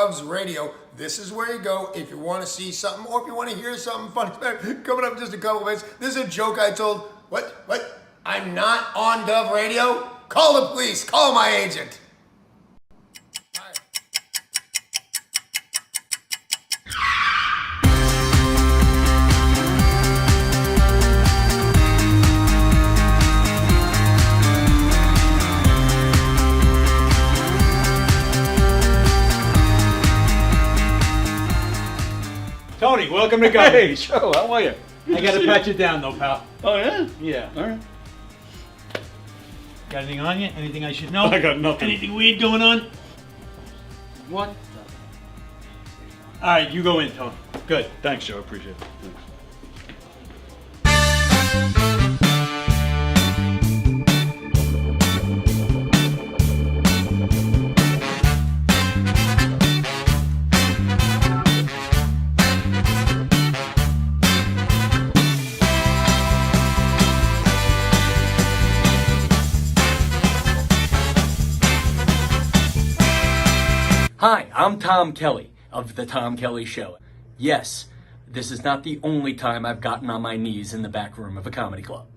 loves radio. This is where you go if you want to see something or if you want to hear something funny. Coming up in just a couple minutes. This is a joke I told. What? I'm not on Dove Radio? Call the police. Call my agent. Tony, welcome to go. Hey, Joe, how are you? I gotta pat you down though, pal. Oh, yeah? Yeah. All right. Got anything on you? Anything I should know? I got nothing. Anything weird going on? What? Alright, you go in, Tony. Good. Thanks, Joe. Appreciate it. Thanks. Hi, I'm Tom Kelly of The Tom Kelly Show. Yes, this is not the only time I've gotten on my knees in the back room of a comedy club.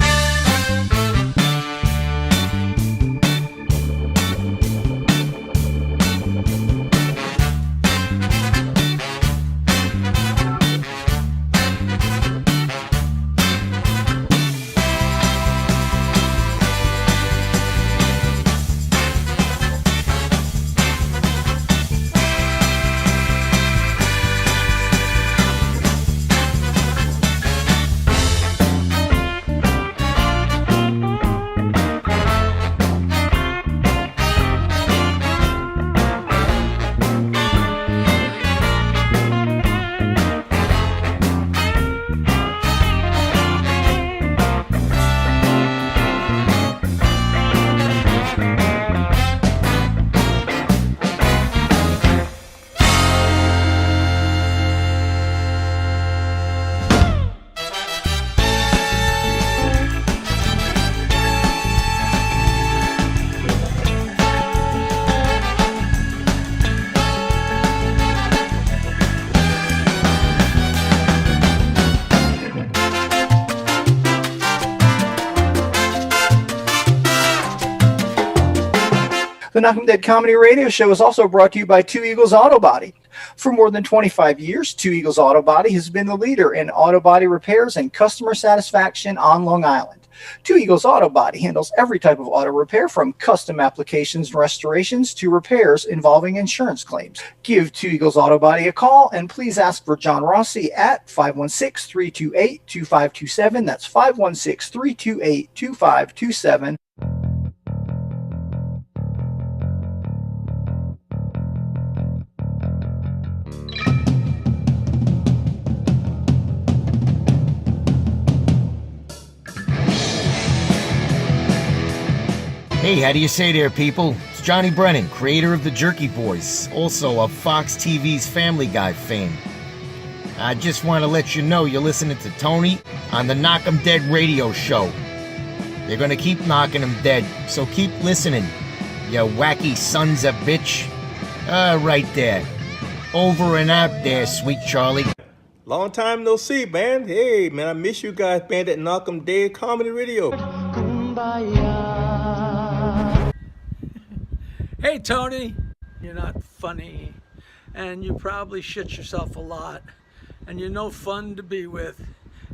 The Knockem Dead Comedy Radio Show is also brought to you by Two Eagles Auto Body. For more than 25 years, Two Eagles Auto Body has been the leader in auto body repairs and customer satisfaction on Long Island. Two Eagles Auto Body handles every type of auto repair from custom applications and restorations to repairs involving insurance claims. Give Two Eagles Auto Body a call and please ask for John Rossi at 516-328-2527. That's 516-328-2527. Hey, how do you say there, people? It's Johnny Brennan, creator of the Jerky Boys, also of Fox TV's Family Guy fame. I just want to let you know you're listening to Tony on the Knockem Dead radio show. They're gonna keep knocking them dead, so keep listening, you wacky sons of bitch. Right there. Over and out there, sweet Charlie. Long time no see, man. Hey, man, I miss you guys, man, at Knockem Dead Comedy Radio. Hey Tony, you're not funny, and you probably shit yourself a lot, and you're no fun to be with,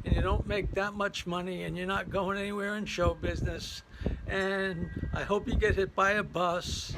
and you don't make that much money, and you're not going anywhere in show business, and I hope you get hit by a bus.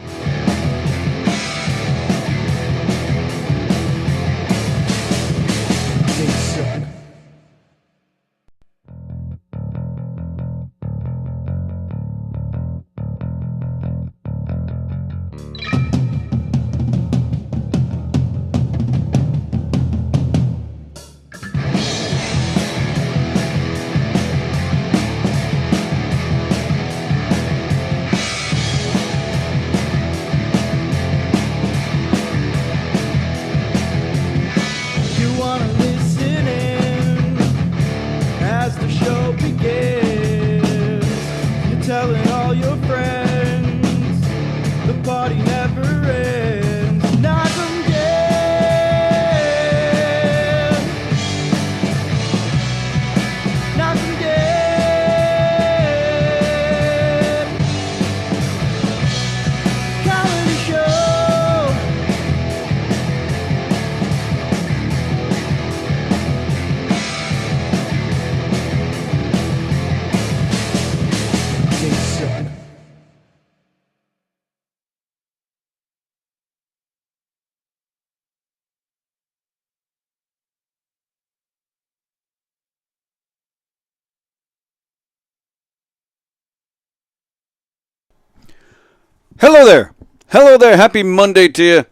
Hello there. Hello there. Happy Monday to you.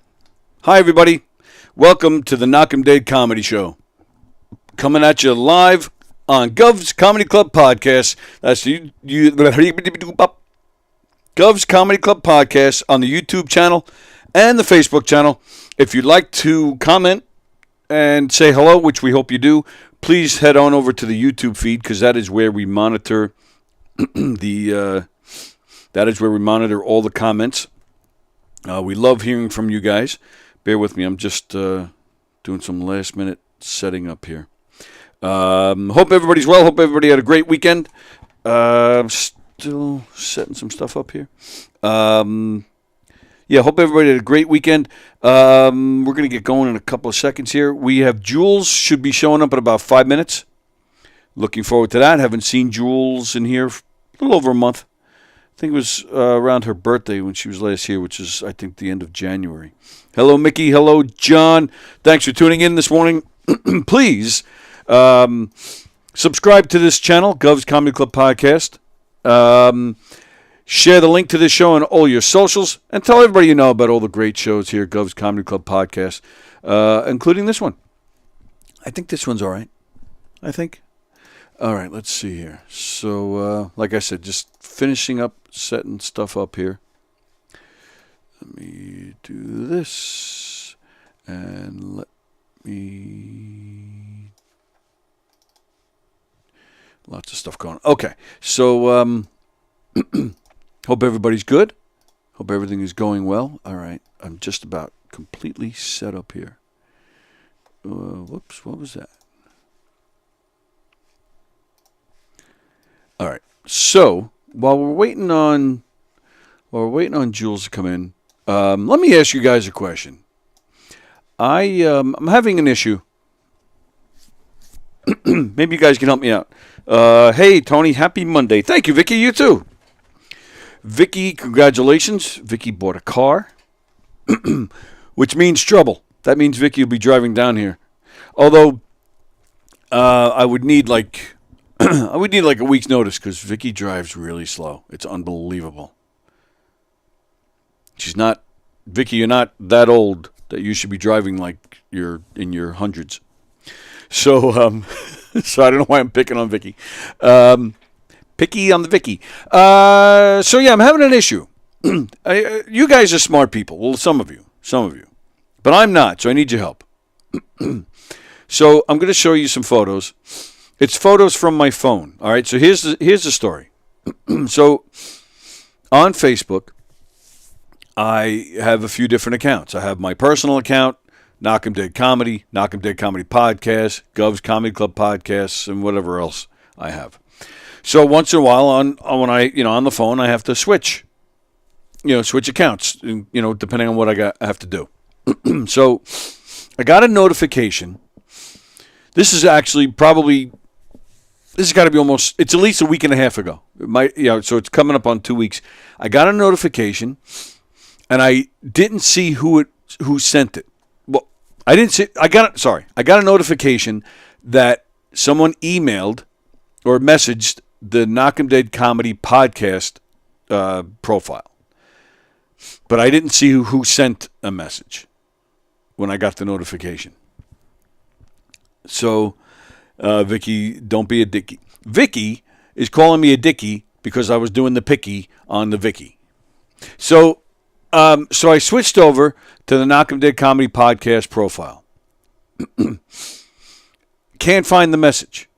Hi, everybody. Welcome to the Knockem Day Comedy Show. Coming at you live on Gov's Comedy Club Podcast. That's Gov's Comedy Club Podcast on the YouTube channel and the Facebook channel. If you'd like to comment and say hello, which we hope you do, please head on over to the YouTube feed because that is where we monitor that is where we monitor all the comments. We love hearing from you guys. Bear with me. I'm just doing some last minute setting up here. Hope everybody's well. Hope everybody had a great weekend. I'm still setting some stuff up here. Hope everybody had a great weekend. We're going to get going in a couple of seconds here. We have Jules should be showing up in about 5 minutes. Looking forward to that. Haven't seen Jules in here for a little over a month. I think it was around her birthday when she was last here, which is, I think, the end of January. Hello, Mickey. Hello, John. Thanks for tuning in this morning. Please subscribe to this channel, Gov's Comedy Club Podcast. Share the link to this show on all your socials, and tell everybody you know about all the great shows here, Gov's Comedy Club Podcast, including this one. I think this one's all right. I think. All right, let's see here. So, like I said, just finishing up, setting stuff up here. Let me do this, and let me... Lots of stuff going on. Okay, so hope everybody's good. Hope everything is going well. All right, I'm just about completely set up here. Whoops, what was that? All right. So while we're waiting on Jules to come in, let me ask you guys a question. I'm having an issue. Maybe you guys can help me out. Hey Tony, happy Monday. Thank you, Vicky. You too. Vicky, congratulations. Vicky bought a car, which means trouble. That means Vicky will be driving down here. Although I would need like a week's notice because Vicky drives really slow. It's unbelievable. Vicky, you're not that old that you should be driving like you're in your hundreds. So, so I don't know why I'm picking on Vicky. Picky on the Vicky. So yeah, I'm having an issue. You guys are smart people. Well, some of you, but I'm not. So I need your help. So I'm going to show you some photos. It's photos from my phone. All right. So here's the story. So on Facebook, I have a few different accounts. I have my personal account, Knockem Dead Comedy, Knockem Dead Comedy Podcast, Gov's Comedy Club Podcasts, and whatever else I have. So once in a while, on the phone, I have to switch accounts. Depending on what I have to do. So I got a notification. This is actually probably. This has got to be it's at least a week and a half ago. So it's coming up on 2 weeks. I got a notification, and I didn't see who sent it. Well, I didn't see. I got a notification that someone emailed or messaged the Knockem Dead Comedy Podcast profile, but I didn't see who sent a message when I got the notification. So. Vicky, don't be a dickie. Vicky is calling me a dickie because I was doing the picky on the Vicky. So I switched over to the Knockem Dead Comedy Podcast profile. Can't find the message.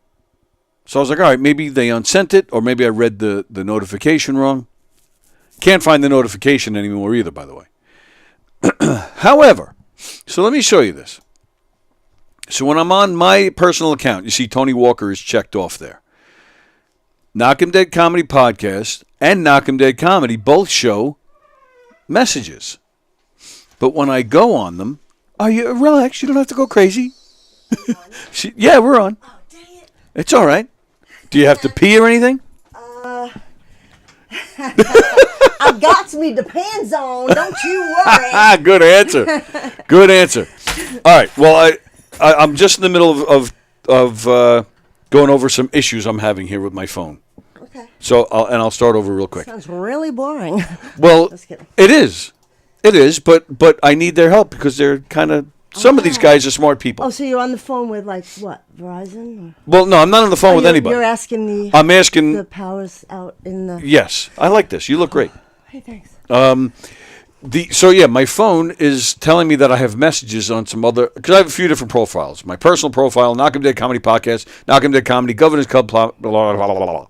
So I was like, all right, maybe they unsent it, or maybe I read the notification wrong. Can't find the notification anymore either, by the way. However, so let me show you this. So when I'm on my personal account, you see Tony Walker is checked off there. Knockem Dead Comedy Podcast and Knockem Dead Comedy both show messages. But when I go on them, relax, you don't have to go crazy. Yeah, we're on. Oh, dang it. It's all right. Do you have to pee or anything? I've got me depends on, don't you worry. Good answer. Good answer. All right, well, I'm just in the middle of going over some issues I'm having here with my phone. Okay. So I'll start over real quick. Sounds really boring. Well, Just kidding. it is, but I need their help because they're kind of. Some of these guys are smart people. Oh, so you're on the phone with like what? Verizon? Or? Well, no, I'm not on the phone with anybody. You're asking I'm asking the powers out in the. Yes, I like this. You look great. Hey, thanks. My phone is telling me that I have messages on some other, because I have a few different profiles. My personal profile, Knockem Dead Comedy Podcast, Knockem Dead Comedy, Governors Club, blah, blah, blah, blah, blah.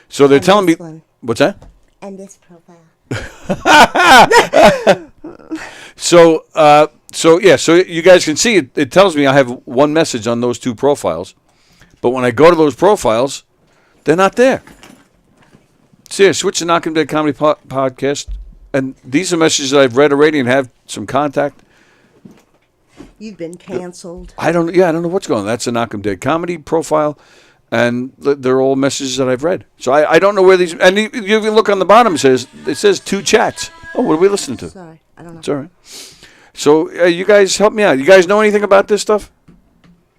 So they're telling me, what's that? And this profile. So you guys can see it. It tells me I have one message on those two profiles, but when I go to those profiles, they're not there. See, I switch to Knockem Dead Comedy Podcast, and these are messages that I've read already and have some contact. You've been canceled. I don't know what's going on. That's a Knockem Dead Comedy profile, and they're all messages that I've read. So I don't know where these. And you can look on the bottom. It says 2 chats. Oh, what are we listening to? Sorry, I don't know. It's all right. So you guys help me out. You guys know anything about this stuff?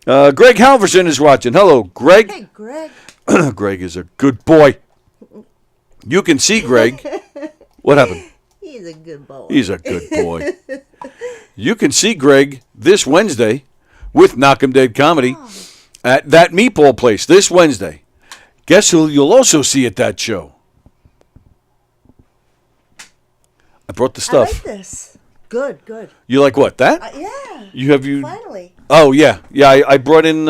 Greg Halverson is watching. Hello, Greg. Hey, Greg. Greg is a good boy. You can see Greg. What happened? He's a good boy. He's a good boy. You can see Greg this Wednesday with Knockem Dead Comedy at that meatball place this Wednesday. Guess who you'll also see at that show? I brought the stuff. I like this. Good. You like what? That? Yeah. You Finally. Oh yeah. I brought in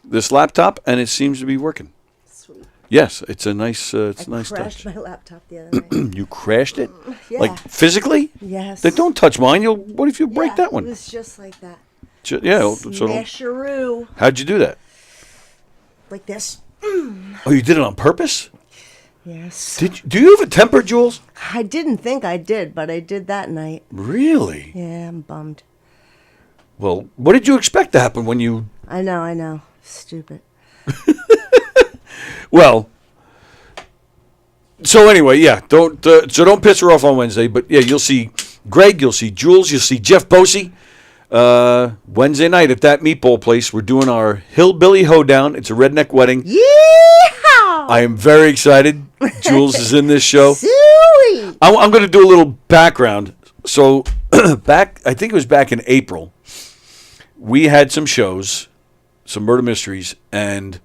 this laptop and it seems to be working. Sweet. Yes, it's a nice. It's a nice I crashed touch. my laptop the other night. You crashed it? Yeah. Like physically? Yes. Then don't touch mine. What if you break that one? It was just like that. Smasheroo. How'd you do that? Like this. Oh, you did it on purpose? Yes. Do you have a temper, Jules? I didn't think I did, but I did that night. Really? Yeah, I'm bummed. Well, what did you expect to happen when you... I know. Stupid. Well, so anyway, yeah, don't piss her off on Wednesday, but yeah, you'll see Greg, you'll see Jules, you'll see Jeff Bosey. Wednesday night at that meatball place, we're doing our Hillbilly Hoedown. It's a redneck wedding. Yeehaw! I am very excited. Jules is in this show. Sweet. I'm going to do a little background. So I think it was back in April, we had some shows, some murder mysteries, and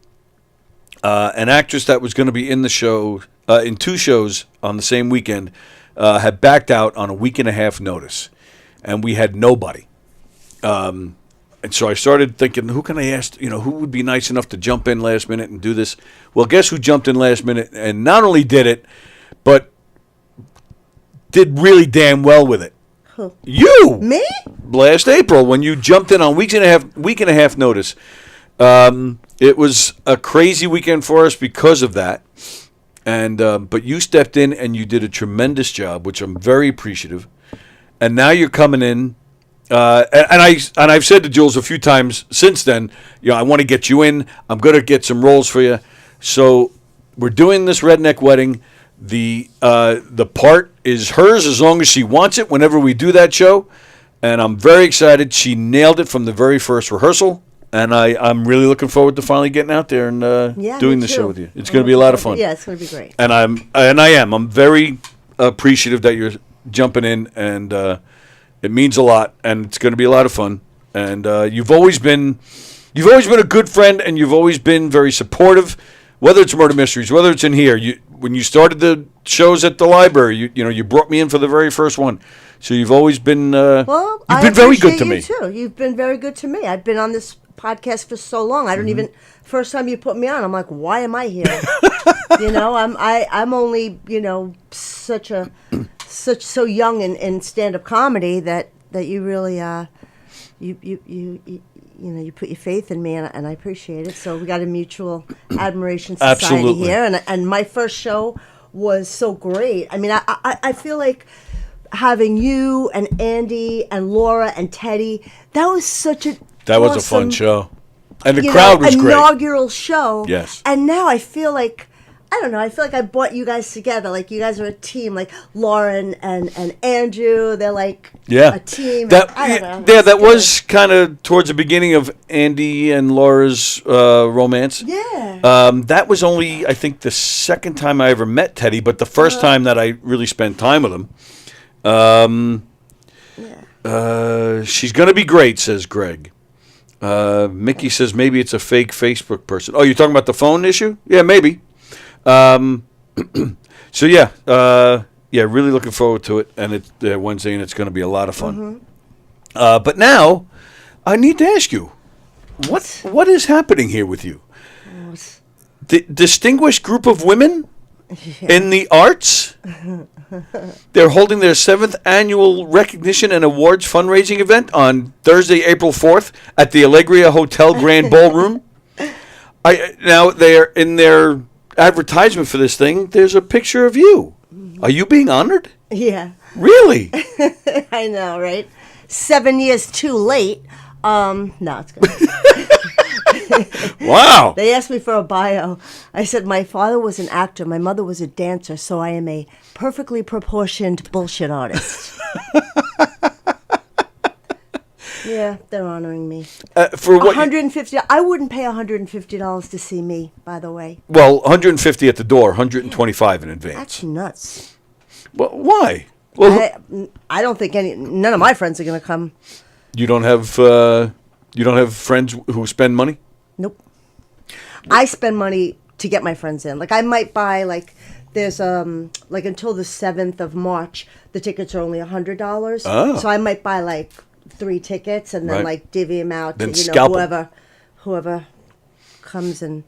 an actress that was going to be in the show, in 2 shows on the same weekend, had backed out on a week and a half notice, and we had nobody. And so I started thinking, who can I ask, who would be nice enough to jump in last minute and do this? Well, guess who jumped in last minute and not only did it, but did really damn well with it? Who? You! Me? Last April, when you jumped in on week and a half notice. It was a crazy weekend for us because of that. And but you stepped in and you did a tremendous job, which I'm very appreciative. And now you're coming in. And I've said to Jules a few times since then, I want to get you in. I'm going to get some roles for you. So we're doing this redneck wedding. The part is hers as long as she wants it. Whenever we do that show, and I'm very excited. She nailed it from the very first rehearsal, and I'm really looking forward to finally getting out there and doing the show with you. It's going to be a lot of fun. Yeah, it's going to be great. And I am. I'm very appreciative that you're jumping in and. It means a lot, and it's going to be a lot of fun. And you've always been a good friend, and you've always been very supportive. Whether it's murder mysteries, whether it's in here, when you started the shows at the library, you brought me in for the very first one. So you've always been you've been very good to me. Too. You've been very good to me. I've been on this podcast for so long. I don't even. First time you put me on, I'm like, why am I here? I'm only so young in stand-up comedy that you really you put your faith in me, and I appreciate it. So we got a mutual admiration society Absolutely. here, and my first show was so great. I mean, I feel like having you and Andy and Laura and Teddy, that was such a was a fun show, and the crowd was great. Inaugural show. Yes, and now I feel like I don't know. I feel like I brought you guys together. Like you guys are a team. Like Lauren and Andrew, they're like a team. I don't know. Yeah, that was kind of towards the beginning of Andy and Laura's romance. Yeah. That was only, I think, the second time I ever met Teddy, but the first time that I really spent time with him. She's going to be great, says Greg. Mickey says maybe it's a fake Facebook person. Oh, you're talking about the phone issue? Yeah, maybe. So really looking forward to it, and it's Wednesday, and it's going to be a lot of fun. But now, I need to ask you, what is happening here with you? The distinguished group of women in the arts. They're holding their 7th annual recognition and awards fundraising event on Thursday, April 4th at the Allegria Hotel Grand Ballroom. Now they're in their advertisement for this thing. There's a picture of you. Are you being honored? Yeah. Really? I know, right? 7 years too late. No, it's good. Wow. They asked me for a bio. I said, my father was an actor, my mother was a dancer, so I am a perfectly proportioned bullshit artist. Yeah, they're honoring me. For what? $150. I wouldn't pay $150 to see me, by the way. Well, 150 at the door, 125 in advance. That's nuts. Well, why? Well, I don't think none of my friends are going to come. You don't have friends who spend money? Nope. I spend money to get my friends in. Like I might buy there's like until the 7th of March, the tickets are only $100. Oh. So I might buy 3 tickets and then divvy them out Then to whoever comes and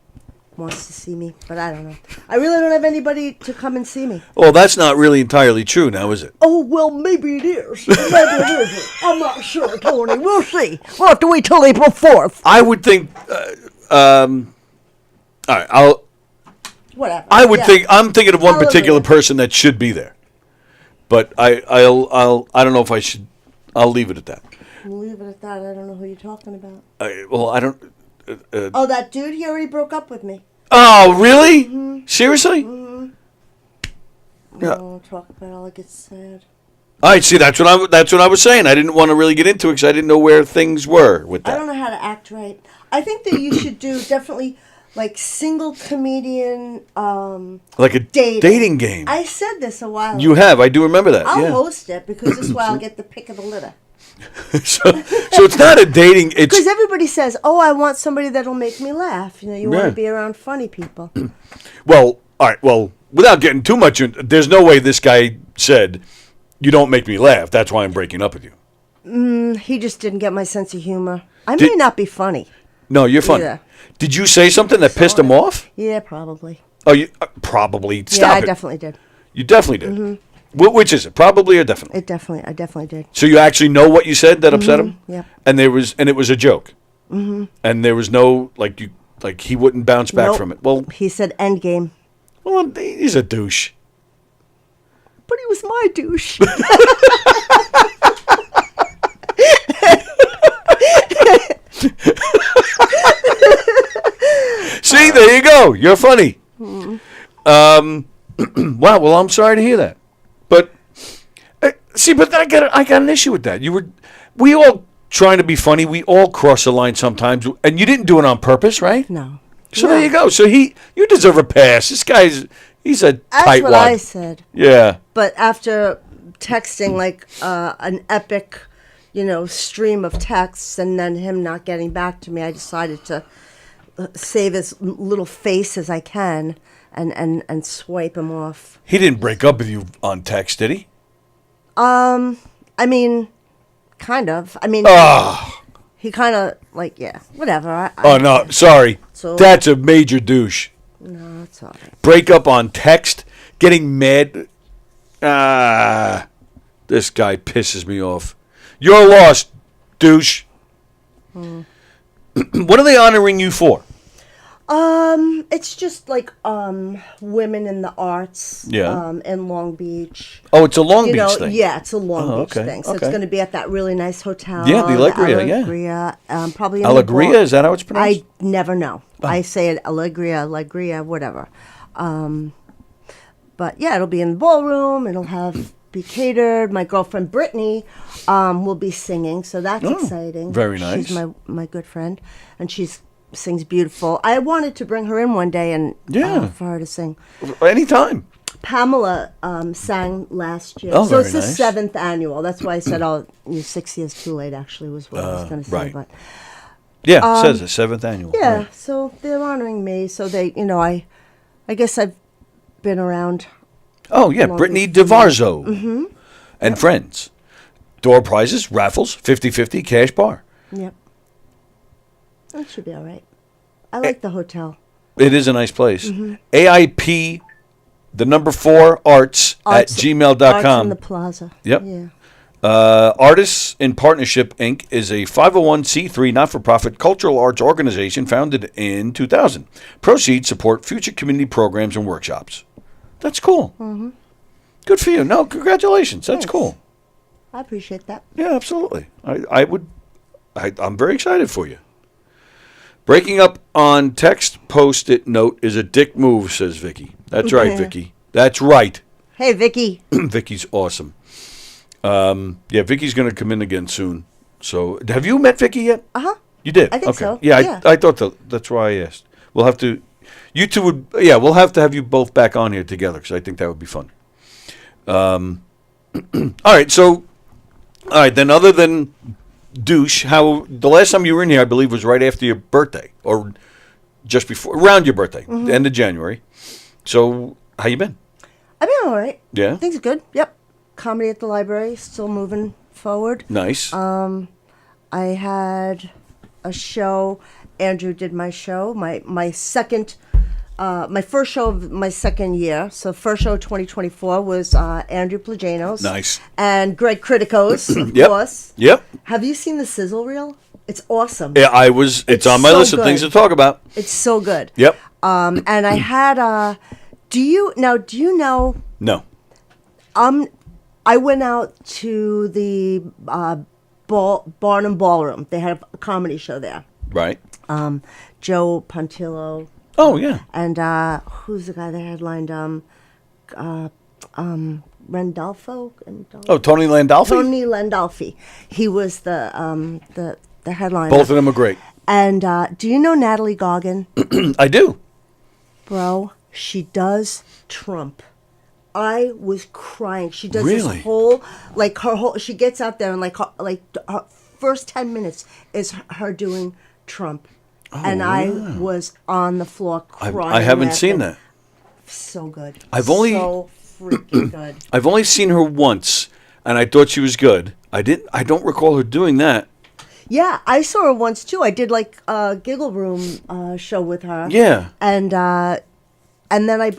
wants to see me. But I don't know. I really don't have anybody to come and see me. Well, that's not really entirely true now, is it? Oh, well, maybe it is. Maybe it isn't. I'm not sure, Tony. We'll see. We'll have to wait till April 4th. I would think. All right, Whatever. I'm thinking of one I'll particular agree. person that should be there, but I don't know if I should. I'll leave it at that. Leave it at that. I don't know who you're talking about. I don't. Oh, that dude, he already broke up with me. Oh, really? Mm-hmm. Seriously? Mm-hmm. Yeah. Oh, talk about it, I'll get sad. All right, see, that's what I was saying. I didn't want to really get into it because I didn't know where things were with that. I don't know how to act right. I think that you should do definitely single comedian like a dating game. I said this a while ago. You have. I do remember that. I'll yeah. host it because this way I'll get the pick of the litter. so it's not a dating. It's Because everybody says, "Oh, I want somebody that'll make me laugh." You want Yeah. to be around funny people. well, all right. Well, without getting too much, there's no way this guy said, "You don't make me laugh. That's why I'm breaking up with you." He just didn't get my sense of humor. I may not be funny. No, you're funny. Yeah. Did you say something that pissed him off? Yeah, probably. Oh, you probably. Stop Yeah, I it. definitely did. You definitely did. Mm-hmm. Which is it? Probably or definitely? I definitely did. So you actually know what you said that upset him? Yep. And it was a joke. Mm-hmm. And there was no he wouldn't bounce back Nope. from it. Well, He said end game. well, he's a douche. But he was my douche. See, there you go. You're funny. Wow. Well, I'm sorry to hear that. But but I got an issue with that. We all trying to be funny. We all cross the line sometimes, and you didn't do it on purpose, right? No. So there you go. So you deserve a pass. This he's a That's tightwad. what I said. Yeah. But after texting an epic, stream of texts and then him not getting back to me, I decided to save as little face as I can and swipe him off. He didn't break up with you on text, did he? I mean, kind of. I mean, he kind of whatever. No, sorry. So- That's a major douche. No, it's all right. Break up on text, getting mad. This guy pisses me off. You're lost, douche. What are they honoring you for? It's just women in the arts. Yeah. In Long Beach. Oh, it's a Long Beach thing. Yeah, it's a Long Beach okay, thing. So okay. it's going to be at that really nice hotel. Yeah, the Allegria, yeah. Allegria, probably in Allegria, the is that how it's pronounced? I never know. I say it Allegria, whatever. But yeah, it'll be in the ballroom. It'll be catered. My girlfriend Brittany will be singing, so that's exciting. Very nice. She's my good friend, and she sings beautiful. I wanted to bring her in one day and for her to sing. Anytime. Pamela sang last year, Oh, so it's very the nice. 7th annual. That's why I said, "Oh, 6 years too late." Actually, was what I was going to say, right. but. Yeah, it says it, 7th annual. Yeah, Right. so they're honoring me. So they, I guess I've been around. Oh, yeah, Long Brittany Beach. DeVarzo and friends. Door prizes, raffles, 50-50, cash bar. Yep. That should be all right. I like the hotel. It is a nice place. AIP, the number 4, arts at gmail.com. Arts in the Plaza. Yep. Yeah. Artists in Partnership, Inc. is a 501c3 not-for-profit cultural arts organization founded in 2000. Proceeds support future community programs and workshops. That's cool. Good for you. No, congratulations. That's Thanks. cool. I appreciate that. Yeah, absolutely. I'm very excited for you. Breaking up on text post-it note is a dick move, says Vicky. That's right, Vicky. That's right. Hey, Vicky. Vicky's awesome. Yeah, Vicky's going to come in again soon. So, have you met Vicky yet? You did? I think okay. so. Yeah, Yeah. I thought that's why I asked. We'll have to, you two would, yeah, we'll have to have you both back on here together because I think that would be fun. All right, then other than douche, how, the last time you were in here, I believe, was right after your birthday or just before, around your birthday, the end of January. So, how you been? I've been all right. Yeah? Things are good. Yep. Comedy at the library, still moving forward. Nice. I had a show. Andrew did my show. My second, my first show of my second year. So first show of 2024 was Andrew Plagano's. Nice. And Greg Critico's, of Yep. course. Yep. Have you seen the sizzle reel? It's awesome. Yeah, it's on my so list of things to good. talk about. It's so good. Yep. And I had do you know No. I went out to the Barn and Ballroom. They had a comedy show there. Right. Joe Pontillo Oh, yeah. and who's the guy that headlined? Randolfo. Oh, Tony Landolfi? Tony Landolfi. He was the headliner. Both of them are great. And do you know Natalie Goggin? I do. Bro, she does Trump. I was crying. She does Really? this whole, she gets out there and her first 10 minutes is her doing Trump. And I was on the floor crying. I haven't seen laughing. that. So good. So freaking good. I've only seen her once, and I thought she was good. I don't recall her doing that. Yeah, I saw her once too. I did a Giggle Room show with her. Yeah. And then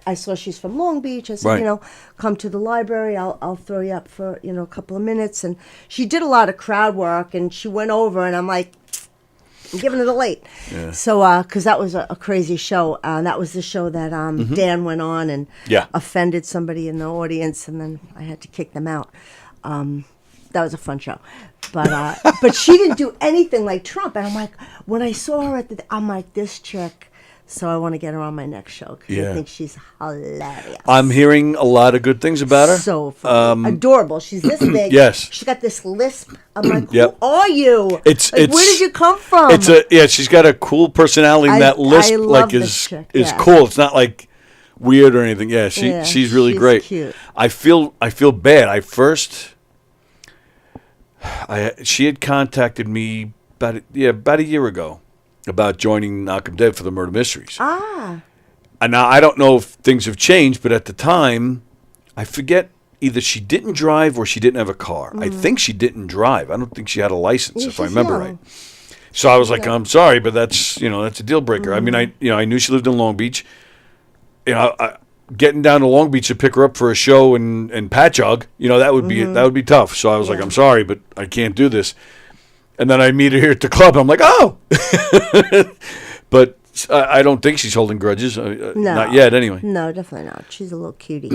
I saw she's from Long Beach. I said, Right. come to the library. I'll throw you up for a couple of minutes. And she did a lot of crowd work, and she went over, and I'm like, I'm giving it a late. Yeah. So because that was a crazy show. That was the show that Dan went on and offended somebody in the audience, and then I had to kick them out. That was a fun show, but she didn't do anything like Trump. And I'm like, when I saw her I'm like, this chick. So I want to get her on my next show because I think she's hilarious. I'm hearing a lot of good things about her. So funny. Adorable. She's this big. Yes. She's got this lisp. I'm like, Yep. who are you? It's where did you come from? She's got a cool personality. And that lisp I love this chick, is yeah. cool. It's not like weird or anything. Yeah, she's really she's great. cute. I feel bad. She had contacted me about a year ago about joining Knockem Dead for the Murder Mysteries. Ah. And now I don't know if things have changed, but at the time, I forget either she didn't drive or she didn't have a car. I think she didn't drive. I don't think she had a license, if I she's remember young. right. So I was like, I'm sorry, but that's a deal breaker. I mean, I knew she lived in Long Beach. Getting down to Long Beach to pick her up for a show in Patchogue, that would be tough. So I was like, I'm sorry, but I can't do this. And then I meet her here at the club. I'm like, oh, but I don't think she's holding grudges. No. Not yet, anyway. No, definitely not. She's a little cutie.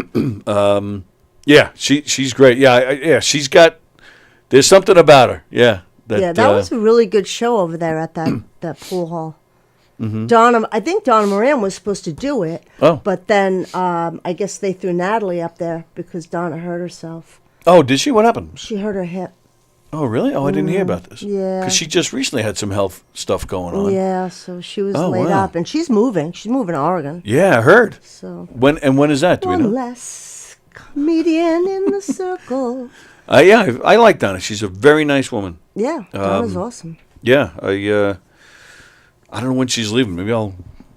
Yeah, she's great. Yeah, she's got. There's something about her. Yeah. That was a really good show over there at that pool hall. Donna, I think Donna Moran was supposed to do it. Oh. But then I guess they threw Natalie up there because Donna hurt herself. Oh, did she? What happened? She hurt her hip. Oh, really? Oh, I didn't hear about this. Yeah. Because she just recently had some health stuff going on. Yeah, so she was Oh, laid wow. up, and she's moving. She's moving to Oregon. Yeah, I heard. So When is that? Do we one know? less comedian in the circle. Yeah, I like Donna. She's a very nice woman. Yeah, Donna's awesome. Yeah, I don't know when she's leaving. Maybe I'll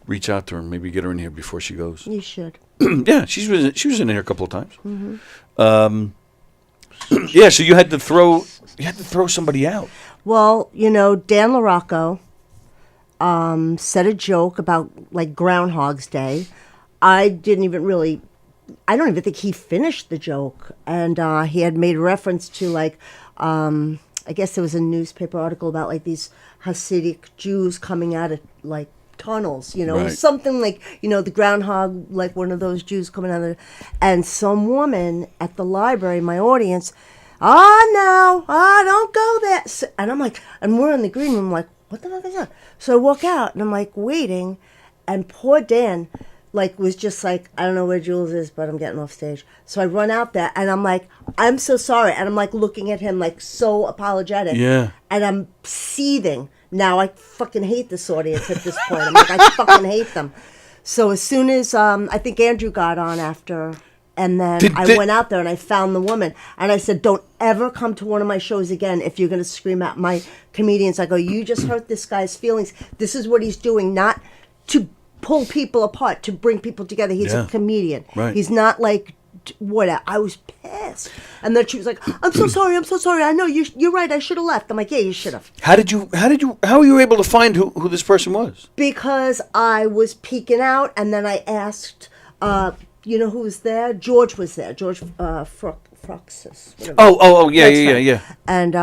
reach out to her and maybe get her in here before she goes. You should. Yeah, she was in here a couple of times. Yeah, so you had to throw somebody out. Well, Dan LaRocco said a joke about like Groundhog's Day. I don't even think he finished the joke, and he had made reference to like I guess there was a newspaper article about like these Hasidic Jews coming out of like tunnels, Right. something like, the groundhog, like one of those Jews coming out of and some woman at the library, my audience, don't go there. So, and I'm like, and we're in the green room, like, what the fuck is that? So I walk out and I'm like waiting, and poor Dan like was just like, I don't know where Jules is, but I'm getting off stage. So I run out there and I'm like, I'm so sorry. And I'm like looking at him like so apologetic. Yeah. And I'm seething. Now I fucking hate this audience at this point. I'm like, I fucking hate them. So as soon as I think Andrew got on after, and then I went out there and I found the woman. And I said, don't ever come to one of my shows again if you're going to scream at my comedians. I go, you just hurt this guy's feelings. This is what he's doing, not to pull people apart, to bring people together. He's a comedian. Right. He's not like whatever. I was pissed. And then she was like, I'm so sorry. I know you're right. I should have left. I'm like, yeah, you should have. How were you able to find who this person was? Because I was peeking out, and then I asked, who was there? George was there. George Fruxus. Oh, yeah, That's yeah, right. yeah. And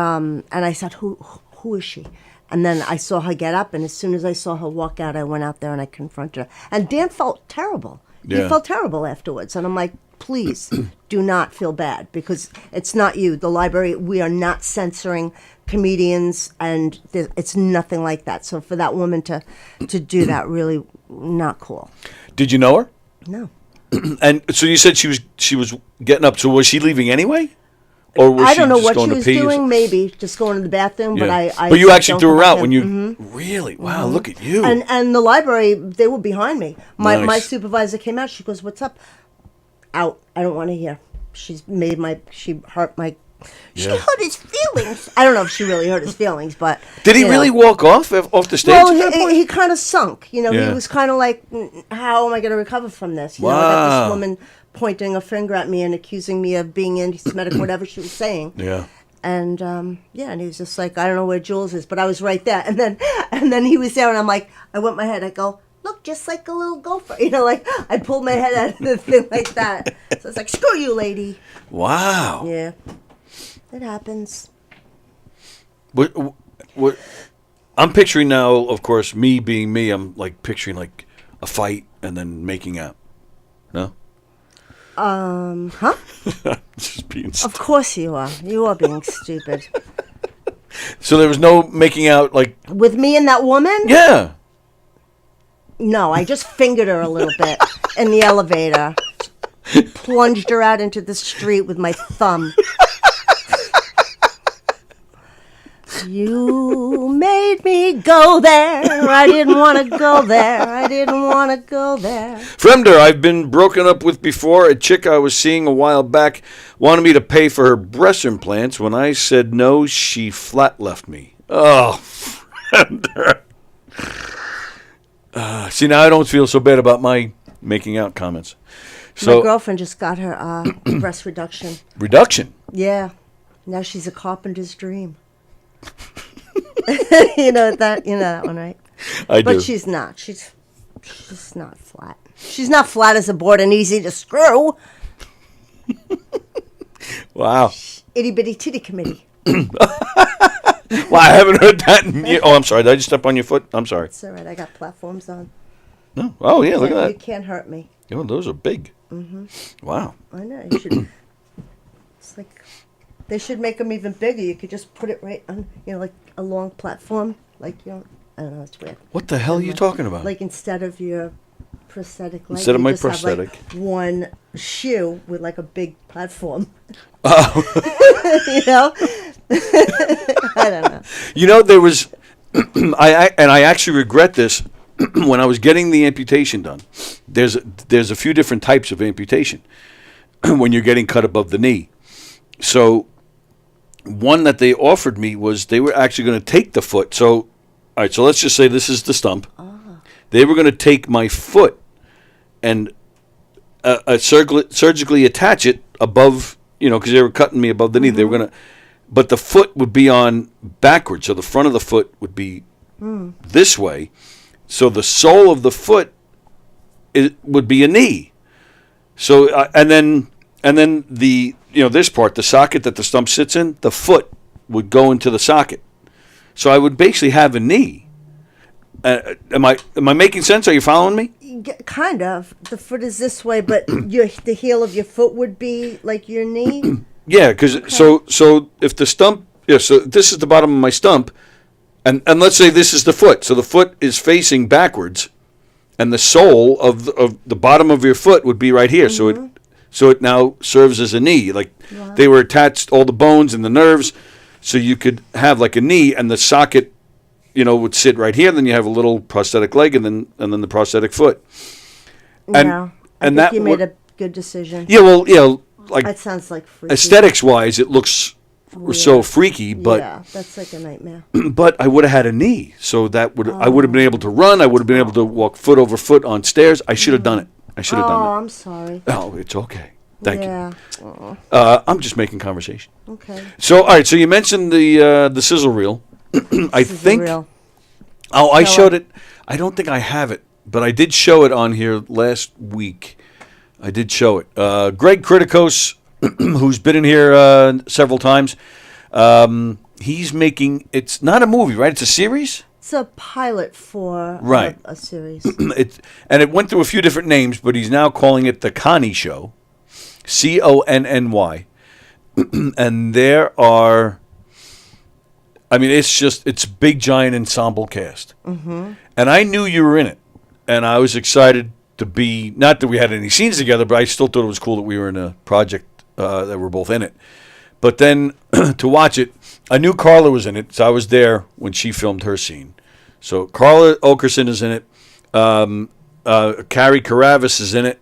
I said, who is she? And then I saw her get up, and as soon as I saw her walk out, I went out there and I confronted her. And Dan felt terrible. Yeah. He felt terrible afterwards. And I'm like, please do not feel bad, because it's not you. The library, we are not censoring comedians, and it's nothing like that. So for that woman to do that, really not cool. Did you know her? No. And so you said she was getting up. So was she leaving anyway? Or was I don't know just what going she to was pee? doing, maybe just going to the bathroom, but Yeah. I But you said, actually "Don't threw come her back out in." when you really? Wow, look at you. And the library, they were behind me. My Nice. supervisor came out. She goes, "What's up?" Out. I don't want to hear. She hurt his feelings. I don't know if she really hurt his feelings, but Did he really walk off the stage Well, at that point? he kind of sunk. He Yeah. was kind of like, "How am I going to recover from this?" I got Wow. this woman pointing a finger at me and accusing me of being anti-Semitic, whatever she was saying. Yeah. And and he was just like, I don't know where Jules is, but I was right there. And then he was there, and I'm like, I went my head. I go, look, just like a little gopher, like I pulled my head out of the thing like that. So it's like, screw you, lady. Wow. Yeah, it happens. What? I'm picturing now, of course, me being me. I'm like picturing like a fight and then making out. No. Huh? Just being Of stupid. course you are. You are being stupid. So there was no making out, like. With me and that woman? Yeah. No, I just fingered her a little bit in the elevator. Plunged her out into the street with my thumb. You made me go there. I didn't want to go there. I didn't want to go there. Fremder, I've been broken up with before. A chick I was seeing a while back wanted me to pay for her breast implants. When I said no, she flat left me. Oh, Fremder. See, now I don't feel so bad about my making out comments. So, My girlfriend just got her breast reduction. Reduction? Yeah. Now she's a carpenter's dream. that one, right? I do. But she's not. She's not flat. She's not flat as a board and easy to screw. Wow. Itty bitty titty committee. Well, I haven't heard that in years. Oh, I'm sorry. Did I just step on your foot? I'm sorry. It's all right. I got platforms on. No. Oh, yeah, look at You that. can't hurt me. Oh, those are big. Mm-hmm. Wow. I know. You should. It's like they should make them even bigger. You could just put it right on, like a long platform, like I don't know, it's weird. What the hell are you talking about? Like instead of your prosthetic leg, Instead of you my just have, like, prosthetic. one shoe with like a big platform. Oh. You know? I don't know. You know, there was, I actually regret this. When I was getting the amputation done, there's a few different types of amputation when you're getting cut above the knee. So one that they offered me was they were actually going to take the foot. So, all right, so let's just say this is the stump. They were going to take my foot and surgically attach it above, because they were cutting me above the knee. They were going to, but the foot would be on backwards. So the front of the foot would be this way. So the sole of the foot would be a knee. So and then the this part, the socket that the stump sits in, the foot would go into the socket. So I would basically have a knee. Am I making sense? Are you following me? Kind of. The foot is this way, but the heel of your foot would be like your knee. Yeah, because so if the stump, so this is the bottom of my stump. And let's say this is the foot. So the foot is facing backwards, and the sole of the bottom of your foot would be right here. So it now serves as a knee. Like they were attached, all the bones and the nerves, so you could have like a knee, and the socket, would sit right here. And then you have a little prosthetic leg, and then the prosthetic foot. I think you made a good decision. Yeah, well, like that sounds like freaky. Aesthetics wise, it looks so freaky, but yeah, that's like a nightmare. But I would have had a knee, so that I would have been able to run. I would have been able to walk foot over foot on stairs. I should have done it. I'm sorry. Oh, it's okay. Thank you. Aw. I'm just making conversation. Okay. So, all right. So you mentioned the sizzle reel. I think. Reel. Oh, I showed it. I don't think I have it, but I did show it on here last week. I did show it. Greg Kritikos, who's been in here several times. He's making. It's not a movie, right? It's a series. It's a pilot for a series. It went through a few different names, but he's now calling it the Connie Show, Conny. And there are. I mean, it's big giant ensemble cast, and I knew you were in it, and I was excited to be. Not that we had any scenes together, but I still thought it was cool that we were in a project. That we're both in it. But then to watch it, I knew Carla was in it, so I was there when she filmed her scene. So Carla Okerson is in it. Carrie Karavis is in it.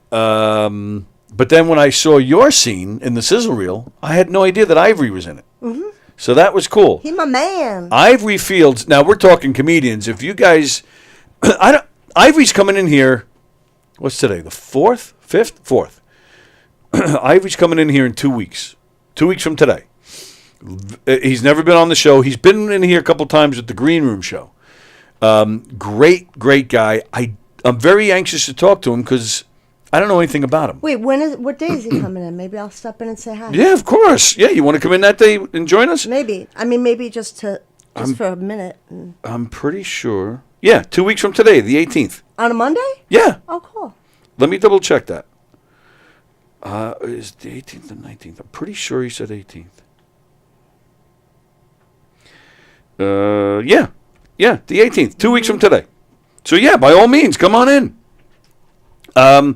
But then when I saw your scene in the sizzle reel, I had no idea that Ivory was in it. Mm-hmm. So that was cool. He's my man. Ivory Fields. Now we're talking comedians. If you guys, Ivory's coming in here. What's today? The 4th, 5th, 4th. Ivory's coming in here in 2 weeks. 2 weeks from today. He's never been on the show. He's been in here a couple times at the Green Room show. Great guy. I'm very anxious to talk to him because I don't know anything about him. Wait, what day is he coming in? Maybe I'll stop in and say hi. Yeah, of course. Yeah, you want to come in that day and join us? Maybe. I mean, maybe just for a minute. I'm pretty sure. Yeah, 2 weeks from today, the 18th. On a Monday? Yeah. Oh, cool. Let me double check that. Is the 18th or 19th? I'm pretty sure he said 18th. Yeah, the 18th. 2 weeks from today. So yeah, by all means, come on in. Yeah,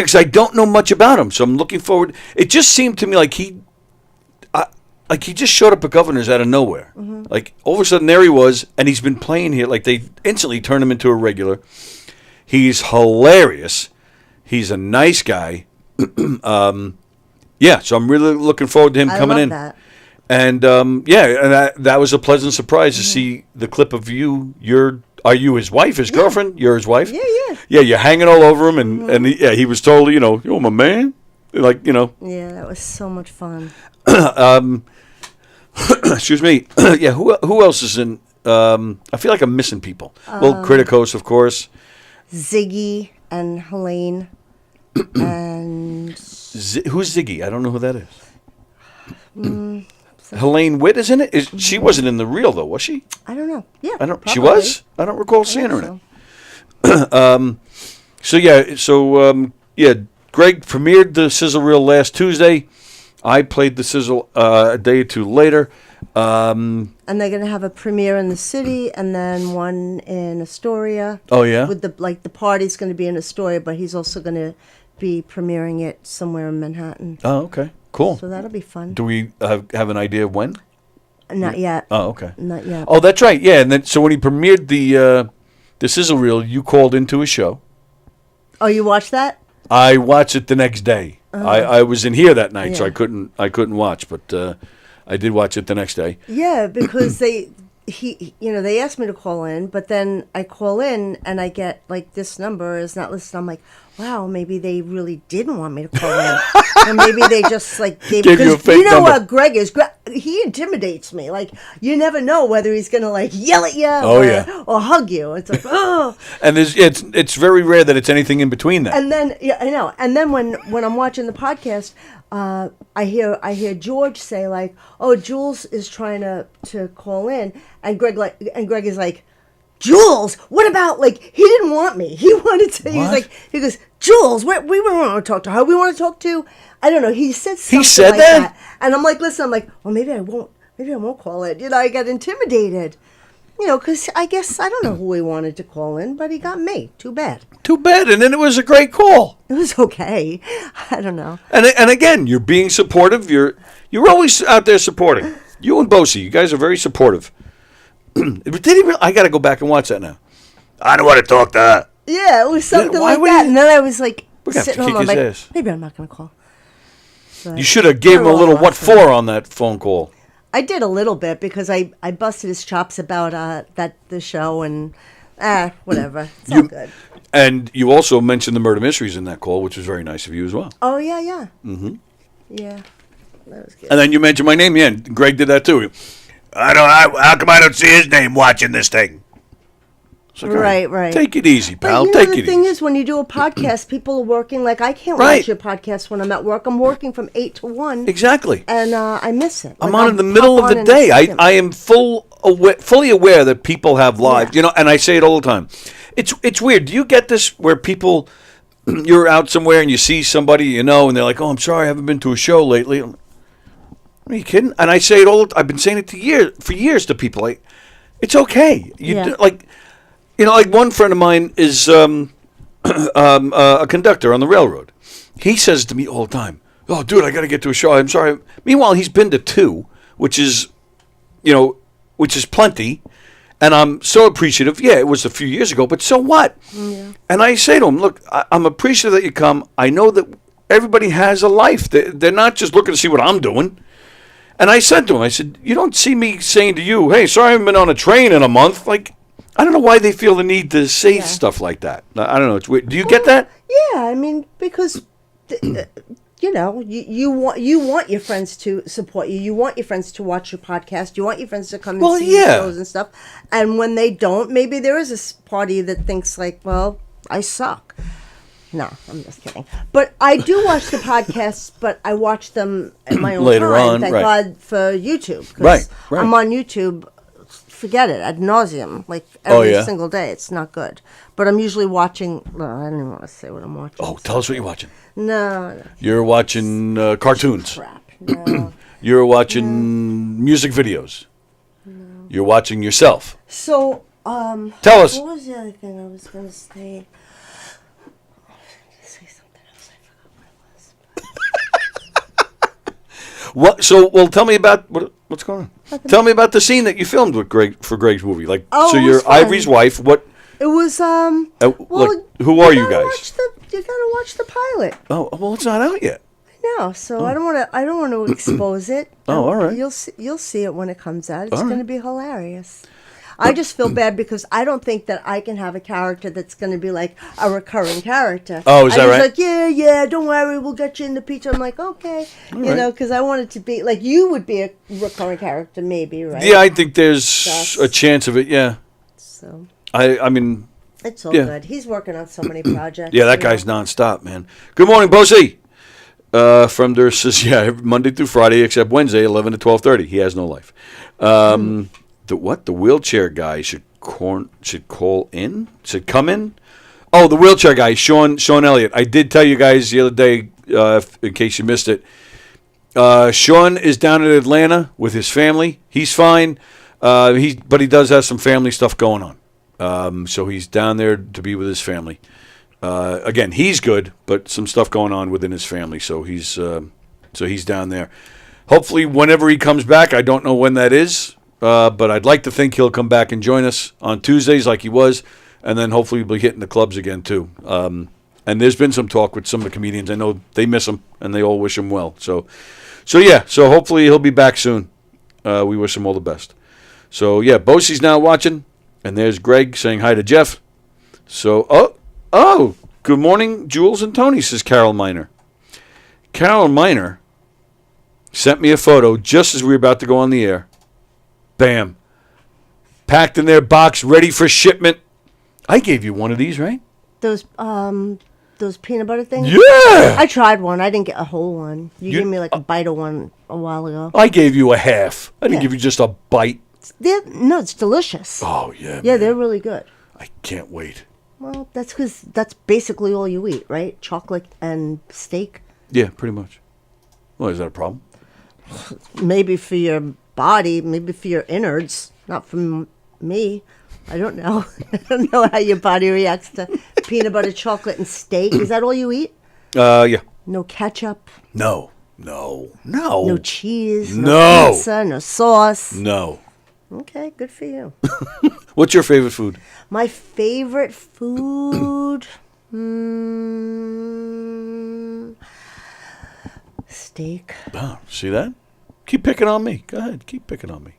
because I don't know much about him, so I'm looking forward. It just seemed to me like he just showed up at Governor's out of nowhere. Mm-hmm. Like all of a sudden there he was, and he's been playing here. Like they instantly turned him into a regular. He's hilarious. He's a nice guy. Yeah, so I'm really looking forward to him coming in. That. And that was a pleasant surprise to see the clip of you. Are you his wife, his girlfriend? You're his wife? Yeah. Yeah, you're hanging all over him, and he was totally, you're my man. Like, Yeah, that was so much fun. Excuse me. Yeah, who else is in? I feel like I'm missing people. Well, Kritikos, of course. Ziggy and Helene. And who's Ziggy? I don't know who that is. Helene Witt is in it. She wasn't in the reel though, was she? I don't know. Yeah, I don't. probably. She was. I don't recall seeing her in so. it. Greg premiered the sizzle reel last Tuesday. I played the sizzle a day or two later. And they're gonna have a premiere in the city, and then one in Astoria. Oh, yeah? With the party's gonna be in Astoria, but he's also gonna be premiering it somewhere in Manhattan. Oh, okay. Cool. So that'll be fun. Do we have an idea of when? Not yet. Oh, okay. Not yet. Oh, that's right. Yeah, and then so when he premiered the sizzle reel, you called into a show. Oh, you watched that? I watched it the next day. I was in here that night, so Yeah. I couldn't watch, but I did watch it the next day. Yeah, because they asked me to call in, but then I call in and I get like this number is not listed. I'm like, wow, maybe they really didn't want me to call in, or maybe they just like Gave you a fake you know number. what Greg is. He intimidates me. Like you never know whether he's gonna like yell at you or hug you. It's like oh. And it's very rare that it's anything in between that. And then I know. And then when I'm watching the podcast, I hear George say like, "Oh, Jules is trying to call in," and Greg is like, "Jules, what about like he didn't want me? He wanted to." What? He goes, "Jules, we want to talk to her. We want to talk to." I don't know. He said something said like that? and I'm like, "Listen, I'm like, well, maybe I won't call it." I got intimidated. Because I guess I don't know who he wanted to call in, but he got me. Too bad. Too bad. And then it was a great call. It was okay. I don't know. And again, you're being supportive. You're always out there supporting. You and Bosie, you guys are very supportive. Did he really? I got to go back and watch that now. I don't want to talk to her. Yeah, it was something why like would that. he- And then I was like We're gonna have to sitting home. kick I'm his like, ass. maybe I'm not going to call. But You should have gave him a little what for on that phone call. I did a little bit because I busted his chops about the show and whatever. It's all good. And you also mentioned the murder mysteries in that call, which was very nice of you as well. Oh yeah. Mm-hmm. Yeah, that was good. And then you mentioned my name. Yeah, and Greg did that too. How come I don't see his name watching this thing? It's like, all Right. Take it easy, pal. But Take the it thing easy. is, when you do a podcast, people are working. Like I can't Right. watch your podcast when I'm at work. I'm working from 8 to 1. Exactly. And I miss it. I'm Like, on I'll in the middle pop of the on in a day. second. I am fully aware that people have lives, and I say it all the time. It's weird. Do you get this where people, you're out somewhere and you see somebody and they're like, "Oh, I'm sorry, I haven't been to a show lately." Are you kidding? And I say it all. I've been saying it for years to people. Like, it's okay. Like one friend of mine is a conductor on the railroad. He says to me all the time, "Oh, dude, I got to get to a show. I'm sorry." Meanwhile, he's been to 2, which is plenty. And I'm so appreciative. Yeah, it was a few years ago, but so what? Yeah. And I say to him, look, I'm appreciative that you come. I know that everybody has a life. They're not just looking to see what I'm doing. And I said to him, I said, you don't see me saying to you, hey, sorry I haven't been on a train in a month. Like, I don't know why they feel the need to say stuff like that. I don't know. It's weird. Do you get that? Yeah, I mean, because you want your friends to support you. You want your friends to watch your podcast. You want your friends to come and see your shows and stuff. And when they don't, maybe there is a party that thinks like, well, I suck. No, I'm just kidding. But I do watch the podcasts, but I watch them at my own Later time. on, Thank right. God for YouTube. 'Cause Right. I'm on YouTube. Forget it, ad nauseum, like Oh, every yeah? single day. It's not good. But I'm usually watching. Well, I don't even want to say what I'm watching. Oh, tell us what you're watching. No. You're watching cartoons. Crap. No. You're watching music videos. No. You're watching yourself. So, Tell us. what was the other thing I was going to say? I was going to say something else. I forgot what it was. What? So, well, tell me about what's going on. Tell me about the scene that you filmed with Greg for Greg's movie. Like, Oh, so it you're was fun. Ivory's wife. What? It was, Look, who are you guys? You gotta watch the pilot. Oh, well, it's not out yet. No, so I don't want to expose it. Oh, all right. You'll see it when it comes out. It's All right. going to be hilarious. I just feel bad because I don't think that I can have a character that's going to be like a recurring character. Oh, is that and right? He's like, yeah, don't worry, we'll get you in the picture. I'm like, okay, right. because I want it to be like you would be a recurring character, maybe, right? Yeah, I think there's a chance of it. Yeah. So I mean. it's all Yeah. good. He's working on so many projects. Yeah, that guy's nonstop, man. Good morning, Bosie. From there says, Monday through Friday except Wednesday, 11 to 12:30. He has no life. The wheelchair guy should come in? Oh, the wheelchair guy, Sean Elliott. I did tell you guys the other day, in case you missed it. Sean is down in Atlanta with his family. He's fine. But he does have some family stuff going on. So he's down there to be with his family. Again, he's good, but some stuff going on within his family. So he's down there. Hopefully, whenever he comes back, I don't know when that is, but I'd like to think he'll come back and join us on Tuesdays like he was, and then hopefully we'll be hitting the clubs again too. And there's been some talk with some of the comedians. I know they miss him, and they all wish him well. So hopefully he'll be back soon. We wish him all the best. So, yeah, Bosie's now watching, and there's Greg saying hi to Jeff. So, good morning, Jules and Tony, says Carol Miner. Carol Miner sent me a photo just as we were about to go on the air. Bam. Packed in their box, ready for shipment. I gave you one of these, right? Those peanut butter things? Yeah! I tried one. I didn't get a whole one. You gave me like a bite of one a while ago. I gave you a half. I didn't give you just a bite. No, it's delicious. Oh, yeah. Yeah, man. they're really good. I can't wait. Well, that's because that's basically all you eat, right? Chocolate and steak. Yeah, pretty much. Well, is that a problem? Maybe for your body, maybe for your innards, not for me. I don't know. I don't know how your body reacts to peanut butter, chocolate, and steak. Is that all you eat? Yeah. No ketchup? No. No cheese? No. Pizza? No sauce? No. Okay, good for you. What's your favorite food? My favorite food? Steak. Oh, see that? Keep picking on me. Go ahead. Keep picking on me.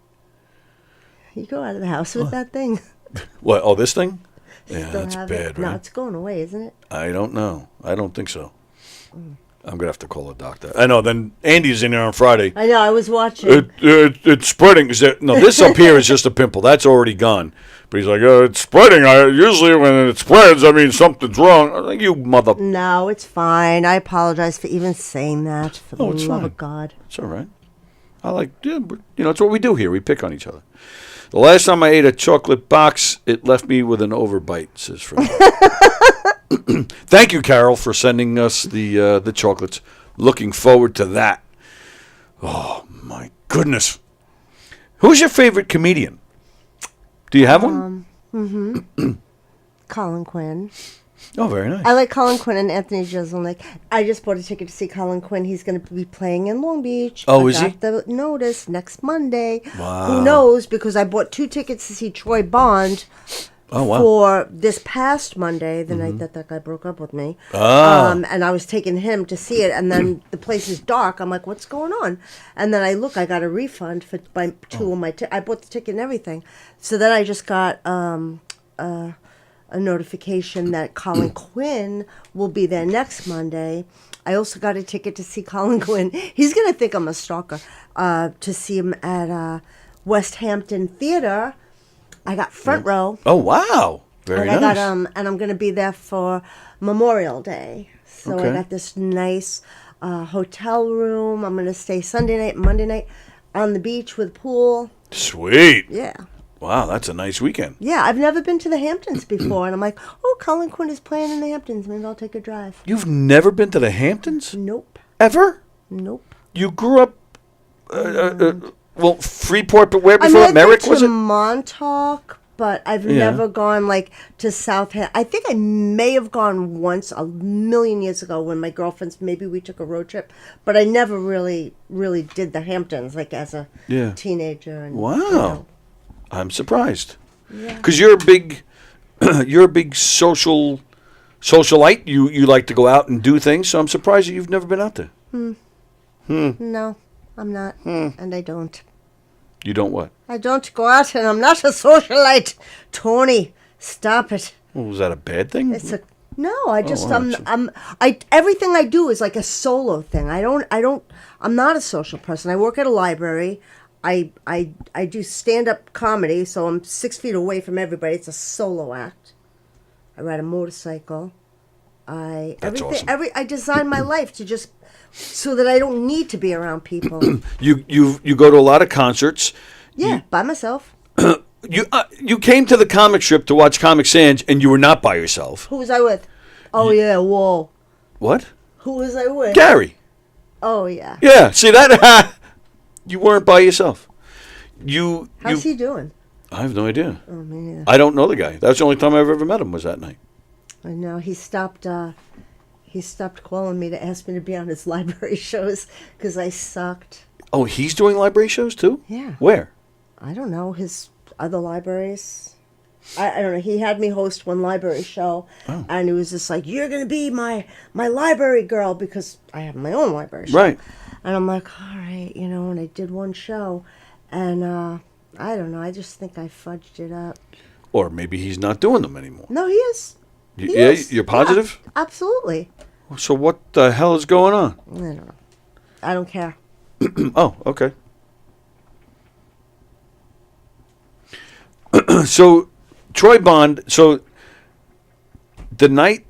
You go out of the house with that thing. What? Oh, this thing? Yeah, Still that's have bad, it? right? No, it's going away, isn't it? I don't know. I don't think so. I'm going to have to call a doctor. I know. Then Andy's in there on Friday. I know. I was watching. It's spreading. No, this up here is just a pimple. That's already gone. But he's like, it's spreading. Usually when it spreads, I mean, something's wrong. I think you mother... No, it's fine. I apologize for even saying that. For the it's love fine. of God. It's all right. It's what we do here. We pick on each other. The last time I ate a chocolate box, it left me with an overbite, says Fred. Thank you, Carol, for sending us the chocolates. Looking forward to that. Oh, my goodness. Who's your favorite comedian? Do you have one? Colin Quinn. Oh, very nice. I like Colin Quinn and Anthony Jeselnik. I just bought a ticket to see Colin Quinn. He's going to be playing in Long Beach. Oh, is he? I got the notice next Monday. Wow. Who knows? Because I bought 2 tickets to see Troy Bond for this past Monday, the night that guy broke up with me. Oh. And I was taking him to see it, and then the place is dark. I'm like, what's going on? And then I look, I got a refund for 2 of my I bought the ticket and everything. So then I just got a notification that Colin Quinn will be there next Monday. I also got a ticket to see Colin Quinn. He's going to think I'm a stalker. To see him at West Hampton Theater. I got front row. Oh, wow. Very and nice. And I'm going to be there for Memorial Day. So Okay. I got this nice hotel room. I'm going to stay Sunday night, Monday night on the beach with pool. Sweet. Yeah. Wow, that's a nice weekend. Yeah, I've never been to the Hamptons before, and I'm like, oh, Colin Quinn is playing in the Hamptons. Maybe I'll take a drive. You've never been to the Hamptons? Nope. Ever? Nope. You grew up, Freeport, but where I before? mean, I've Merrick, been was to it? Montauk, but I've never gone to Southampton. I think I may have gone once a million years ago when my girlfriends, maybe we took a road trip, but I never really Yeah. did the Hamptons like as a teenager. And, Wow. you know. I'm surprised. Because you're a big, socialite. You like to go out and do things. So I'm surprised that you've never been out there. No, I'm not, and I don't. You don't what? I don't go out, and I'm not a socialite. Tony, stop it. Well, was that a bad thing? It's a no. I just all right. everything I do is like a solo thing. I'm not a social person. I work at a library. I do stand-up comedy, so I'm 6 feet away from everybody. It's a solo act. I ride a motorcycle. That's awesome. I design my life to just so that I don't need to be around people. You go to a lot of concerts. Yeah, by myself. You came to the comic strip to watch Comic Sans, and you were not by yourself. Who was I with? Oh yeah, whoa. What? Who was I with? Gary. Oh yeah. Yeah, see that? You weren't by yourself. How's he doing? I have no idea. Oh, me neither. I don't know the guy. That's the only time I've ever met him was that night. I know he stopped. He stopped calling me to ask me to be on his library shows because I sucked. Oh, he's doing library shows too? Yeah. Where? I don't know his other libraries. I don't know. He had me host one library show, and he was just like, "You're gonna be my library girl," because I have my own library show. Right. And I'm like, all right, and I did one show, and I don't know. I just think I fudged it up. Or maybe he's not doing them anymore. No, he is. He Yeah, is. you're positive? Yeah, absolutely. So what the hell is going on? I don't know. I don't care. Oh, okay. So, Troy Bond, so the night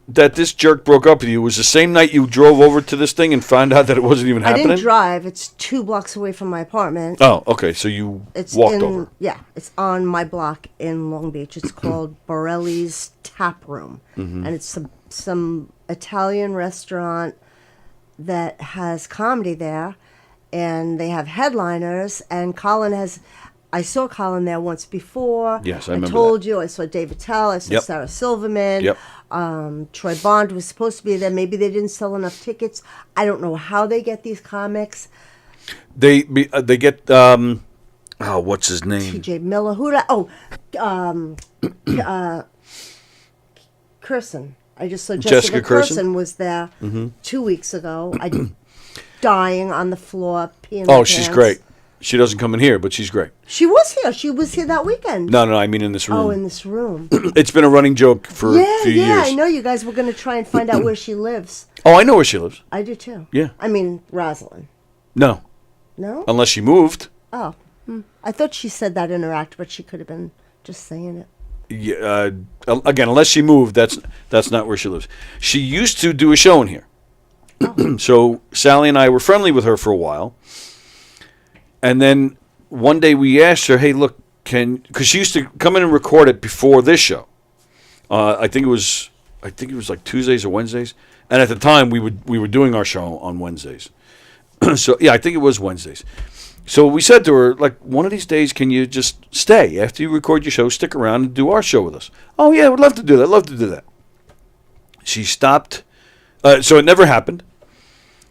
that this jerk broke up with you was the same night you drove over to this thing and found out that it wasn't even happening? I didn't drive. It's 2 blocks away from my apartment. Oh, okay. So you It's walked over. Yeah, it's on my block in Long Beach. It's called Borelli's Tap Room, and it's some Italian restaurant that has comedy there, and they have headliners. And I saw Colin there once before. Yes, I remember told you I saw David Tell. I saw Yep. Sarah Silverman. Yep. Troy Bond was supposed to be there. Maybe they didn't sell enough tickets. I don't know how they get these comics. They get what's his name? T.J. Miller. Kirsten. I just saw Jessica Kirsten was there 2 weeks ago. Dying on the floor, peeing my She's pants. great. She doesn't come in here, but she's great. She was here. She was here that weekend. No, I mean in this room. Oh, in this room. It's been a running joke for a few years. I know you guys were going to try and find out where she lives. Oh, I know where she lives. I do too. Yeah. I mean, Rosalind. No, No? unless she moved. Oh. I thought she said that in her act, but she could have been just saying it. Yeah, again, unless she moved, that's not where she lives. She used to do a show in here. So Sally and I were friendly with her for a while. And then one day we asked her, hey, look, because she used to come in and record it before this show. I think it was like Tuesdays or Wednesdays. And at the time, we were doing our show on Wednesdays. So, yeah, I think it was Wednesdays. So we said to her, like, one of these days, can you just stay? After you record your show, stick around and do our show with us. Oh, yeah, I would love to do that. Love to do that. She stopped. So it never happened.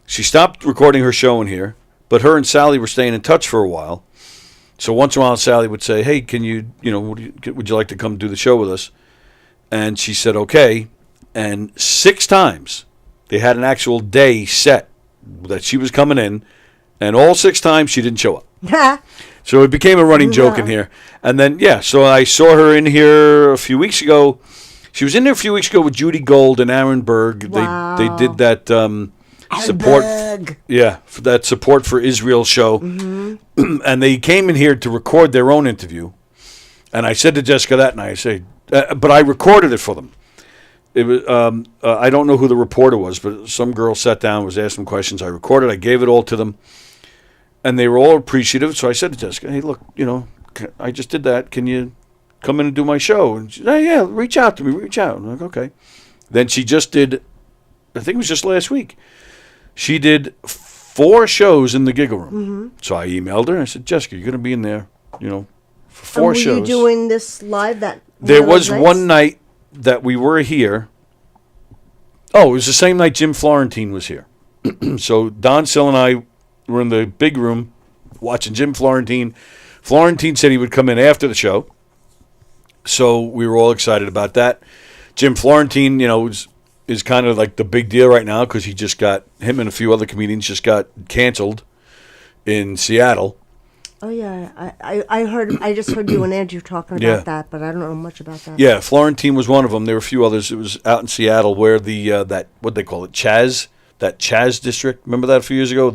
She stopped recording her show in here, but her and Sally were staying in touch for a while. So once in a while, Sally would say, hey, can you, would you like to come do the show with us? And she said, okay. And 6 times they had an actual day set that she was coming in, and all 6 times she didn't show up. So it became a running joke in here. And then, so I saw her in here a few weeks ago. She was in there a few weeks ago with Judy Gold and Aaron Berg. Wow. They did that support, for that Support for Israel show. And they came in here to record their own interview. And I said to Jessica that night, I say, but I recorded it for them. It was I don't know who the reporter was, but some girl sat down, was asking questions. I recorded, I gave it all to them. And they were all appreciative. So I said to Jessica, hey, look, I just did that. Can you come in and do my show? And she said, yeah, reach out to me, reach out. I'm like, okay. Then she just did, I think it was just last week, she did 4 shows in the Giggle Room. So I emailed her and I said, Jessica, you're going to be in there, for 4 shows. Were you doing this live There was one night that we were here. Oh, it was the same night Jim Florentine was here. So Don Sill and I were in the big room watching Jim Florentine. Florentine said he would come in after the show. So we were all excited about that. Jim Florentine, is kind of like the big deal right now because him and a few other comedians just got canceled in Seattle. Oh yeah, I just heard you and Andrew talking about that, but I don't know much about that. Yeah, Florentine was one of them. There were a few others. It was out in Seattle where the that what they call it, that Chaz district. Remember that a few years ago?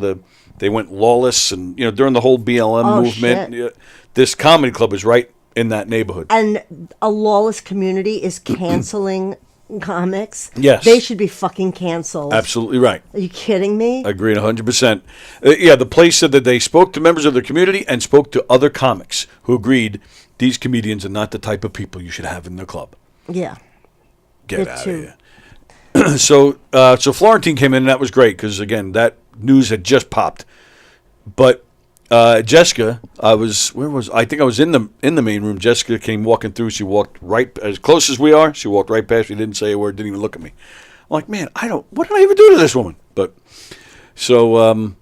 They went lawless, and during the whole BLM movement, this comedy club is right in that neighborhood. And a lawless community is canceling comics. Yes, they should be fucking canceled. Absolutely right. Are you kidding me? Agreed 100%. The place said that they spoke to members of the community and spoke to other comics who agreed these comedians are not the type of people you should have in the club. Yeah. Get out of here. So Florentine came in, and that was great because, again, that news had just popped. But Jessica, I think I was in the main room. Jessica came walking through. She walked right as close as we are. She walked right past me, didn't say a word, didn't even look at me. I'm like, man, what did I even do to this woman? But so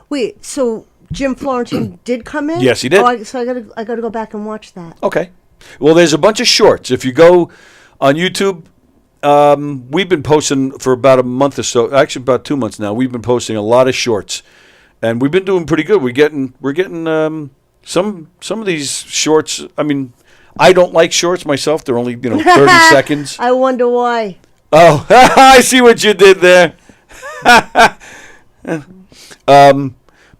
Wait, so Jim Florentine did come in? Yes, he did. So I gotta go back and watch that. Okay. Well, there's a bunch of shorts. If you go on YouTube, we've been posting for about a month or so. Actually, about 2 months now. We've been posting a lot of shorts, and we've been doing pretty good. We're getting some of these shorts. I mean, I don't like shorts myself. They're only 30 seconds. I wonder why. Oh, I see what you did there.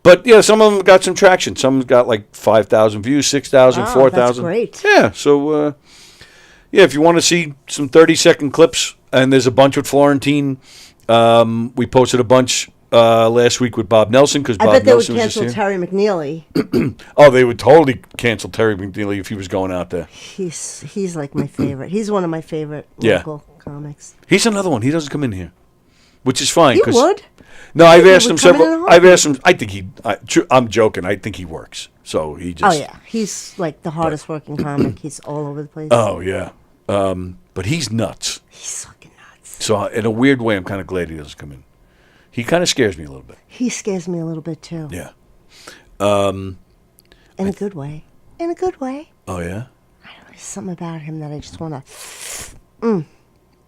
But yeah, some of them got some traction. Some got like 5,000 views, 6,000, 4,000. That's great. Yeah, so yeah, if you want to see some 30-second clips, and there's a bunch with Florentine. We posted a bunch last week with Bob Nelson because I Bob bet they would Nelson was just cancel here. Terry McNeely. Oh, they would totally cancel Terry McNeely if he was going out there. He's like my favorite. He's one of my favorite Yeah. local comics. He's another one. He doesn't come in here, which is fine. He 'cause- would. No, I've he asked would him come in several. in a I've asked him. I think I'm joking. I think he works. So he just. Oh yeah, he's like the hardest working comic. He's all over the place. Oh yeah. But he's nuts. He's fucking nuts. So in a weird way, I'm kind of glad he doesn't come in. He kind of scares me a little bit. He scares me a little bit too. Yeah. In a good way. In a good way. Oh yeah. There's something about him that I just want to.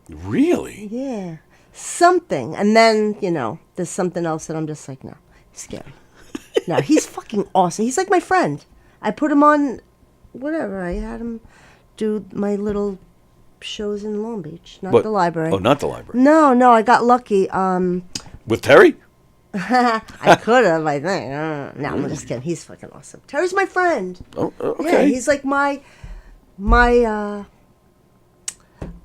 Really? Yeah. Something. And then, there's something else that I'm just like, no, he's scary. No, he's fucking awesome. He's like my friend. I put him on whatever. I had him do my little shows in Long Beach, not What? the library. Oh, not the library. No, I got lucky. With Terry? I could have, I think. No, I'm just kidding. He's fucking awesome. Terry's my friend. Oh, okay. Yeah, he's like my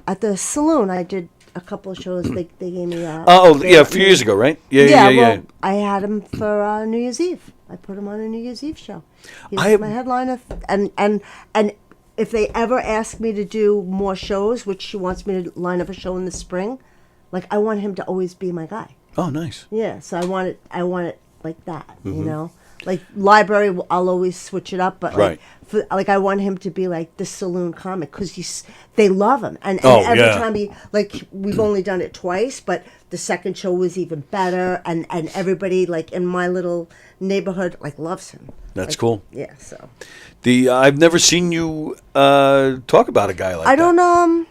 at the saloon. I did a couple of shows. They gave me. A few years ago, right? Yeah. Well, I had him for New Year's Eve. I put him on a New Year's Eve show. He was my headliner, and if they ever ask me to do more shows, which she wants me to line up a show in the spring, like I want him to always be my guy. Oh, nice. Yeah, so I want it like that, Like library, I'll always switch it up, but Right. I want him to be like the saloon comic because they love him, and Oh, every yeah. time we've only done it twice, but the second show was even better, and everybody like in my little neighborhood like loves him. That's cool. Yeah, so I've never seen you talk about a guy like that. I don't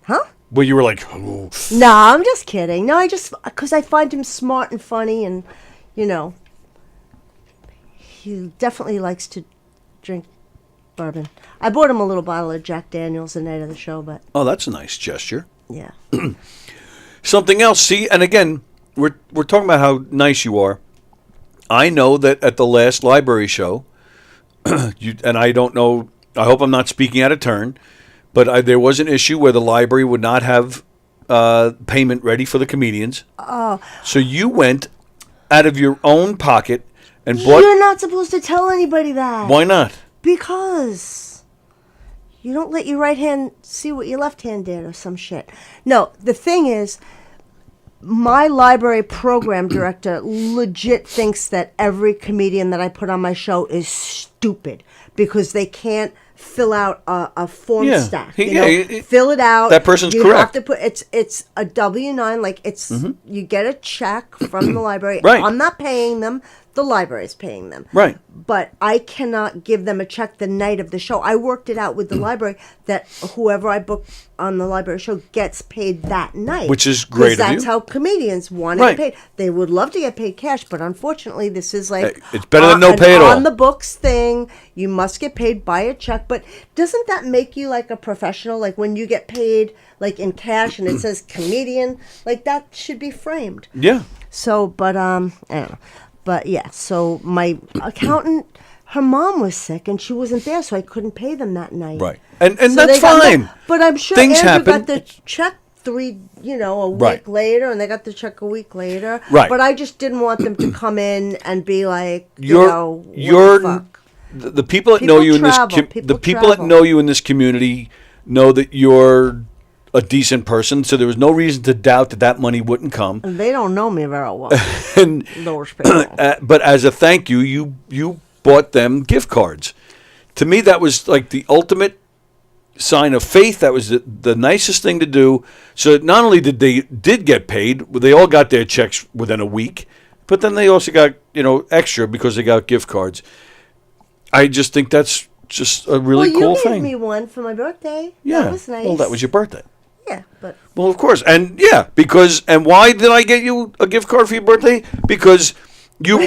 huh? Well, you were like, oh. No, I'm just kidding. No, because I find him smart and funny, and he definitely likes to drink bourbon. I bought him a little bottle of Jack Daniels the night of the show, but Oh, that's a nice gesture. yeah. Something else. See, and again, we're talking about how nice you are. I know that at the last library show, and I don't know. I hope I'm not speaking out of turn, but there was an issue where the library would not have payment ready for the comedians. Oh. So you went out of your own pocket and bought. You're not supposed to tell anybody that. Why not? Because you don't let your right hand see what your left hand did or some shit. No, the thing is, my library program director legit thinks that every comedian that I put on my show is stupid because they can't fill out a form Yeah. stack. Fill it out. That person's you correct. have to put it's a W-9. Like you get a check from the library. Right. I'm not paying them. The library's paying them. Right. But I cannot give them a check the night of the show. I worked it out with the library that whoever I book on the library show gets paid that night. Which is great of you. That's how comedians want to Right. get paid. They would love to get paid cash, but unfortunately, this is like It's better than no an pay at all. on the books thing. You must get paid by a check. But doesn't that make you like a professional? Like when you get paid like in cash and it says comedian, like that should be framed. Yeah. So, but I don't know. But yeah, so my accountant, her mom was sick and she wasn't there, so I couldn't pay them that night. Right. And So that's they got fine. but I'm sure Things Andrew happen. got the check a week Right. later, and they got the check a week later. Right. But I just didn't want them to come in and be like, You're what the fuck? the people that People know you in travel. this People the people that travel. know you in this community know that you're a decent person, so there was no reason to doubt that money wouldn't come. And they don't know me very well. And Those people. but as a thank you, you bought them gift cards. To me, that was like the ultimate sign of faith. That was the nicest thing to do. So not only did they get paid, they all got their checks within a week, but then they also got extra because they got gift cards. I just think that's just a really cool you thing. gave me one for my birthday. Yeah, That was nice. well, that was your birthday. Yeah, but Well, of course, and why did I get you a gift card for your birthday? Because you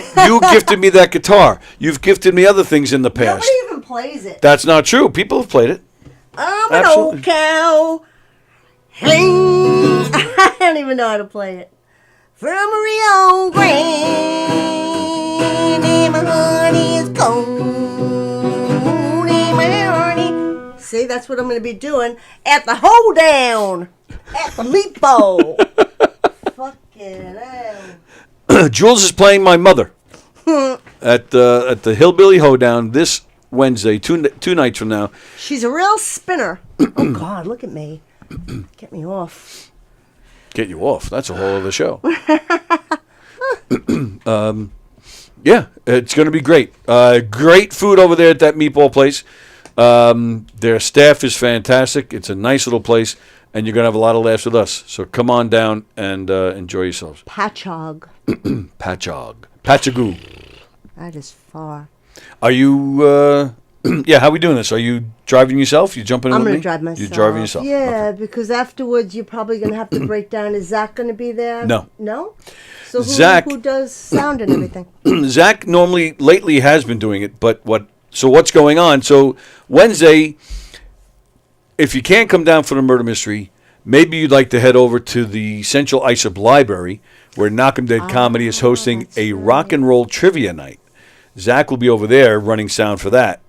gifted me that guitar. You've gifted me other things in the past. nobody even plays it. That's not true. People have played it. I'm Absolutely. an old cow. Hey, I don't even know how to play it. From Rio Grande, and my heart is cold. And my honey. See, that's what I'm going to be doing at the hoedown, at the meatball. Fucking hell. Jules is playing my mother at the Hillbilly Hoedown this Wednesday, two nights from now. She's a real spinner. Oh, God, look at me. Get me off. Get you off. That's a whole other show. Yeah, it's going to be great. Great food over there at that meatball place. Their staff is fantastic. It's a nice little place, and you're going to have a lot of laughs with us. So come on down and enjoy yourselves. Patchogue. Patchagoo. That is far. Are you, yeah, how are we doing this? Are you driving yourself? You jumping in I'm with going me? to drive myself. You're driving yourself? Yeah, Okay. because afterwards you're probably going to have to break down. Is Zach going to be there? No. No? So Zach- who does sound and everything? Zach lately has been doing it, but what's going on? So Wednesday, if you can't come down for the murder mystery, maybe you'd like to head over to the Central Islip Library, where Knockem Dead Comedy is hosting a rock and roll trivia night. Zach will be over there running sound for that.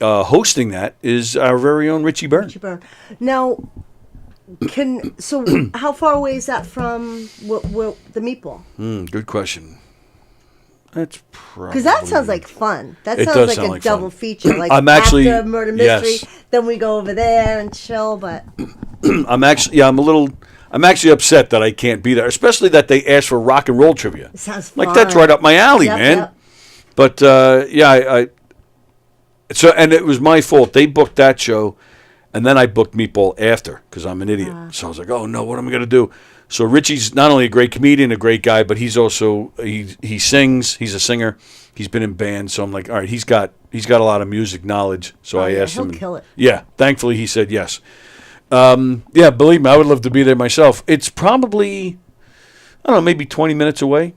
Hosting that is our very own Richie Byrne. Now, how far away is that from the meatball? Good question. That's probably... Because that sounds like fun. That It sounds does like sound a like double fun. feature. Like I'm actually- after murder mystery, yes. then we go over there and chill. But I'm actually upset that I can't be there, especially that they asked for rock and roll trivia. it sounds Like fun. that's right up my alley, Yep, man. yep. But and it was my fault. They booked that show, and then I booked Meatball after because I'm an idiot. So I was like, oh no, what am I gonna do? So Richie's not only a great comedian, a great guy, but he's also he sings. He's a singer. He's been in bands. So I'm like, all right, he's got a lot of music knowledge. So I asked him. He'll kill it. Yeah, thankfully he said yes. Yeah, believe me, I would love to be there myself. It's probably, I don't know, maybe 20 minutes away.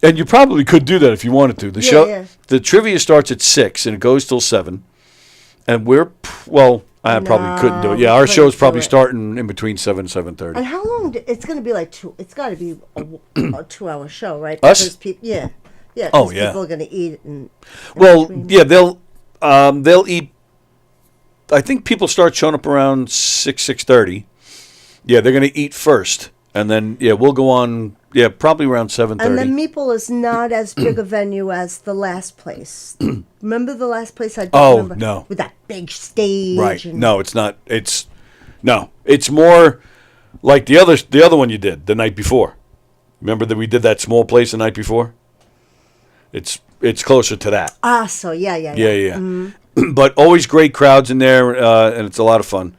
And you probably could do that if you wanted to. The trivia starts at 6 and it goes till 7. And I probably couldn't do it. Yeah, our show's probably starting in between 7 and 7:30. And how long? It's going to be like two. It's got to be a 2-hour show, right? Us? Because people, yeah. Oh, 'cause yeah. People are going to eat and. Well, yeah, they'll eat. I think people start showing up around 6:30. Yeah, they're going to eat first, and then we'll go on. Yeah, probably around 7:30. And then Meeple is not as big a venue as the last place. Remember the last place I don't remember? No. With that big stage. Right. And No, it's not. It's more like the other one you did the night before. Remember that we did that small place the night before? It's closer to that. So yeah. Yeah. But always great crowds in there, and it's a lot of fun.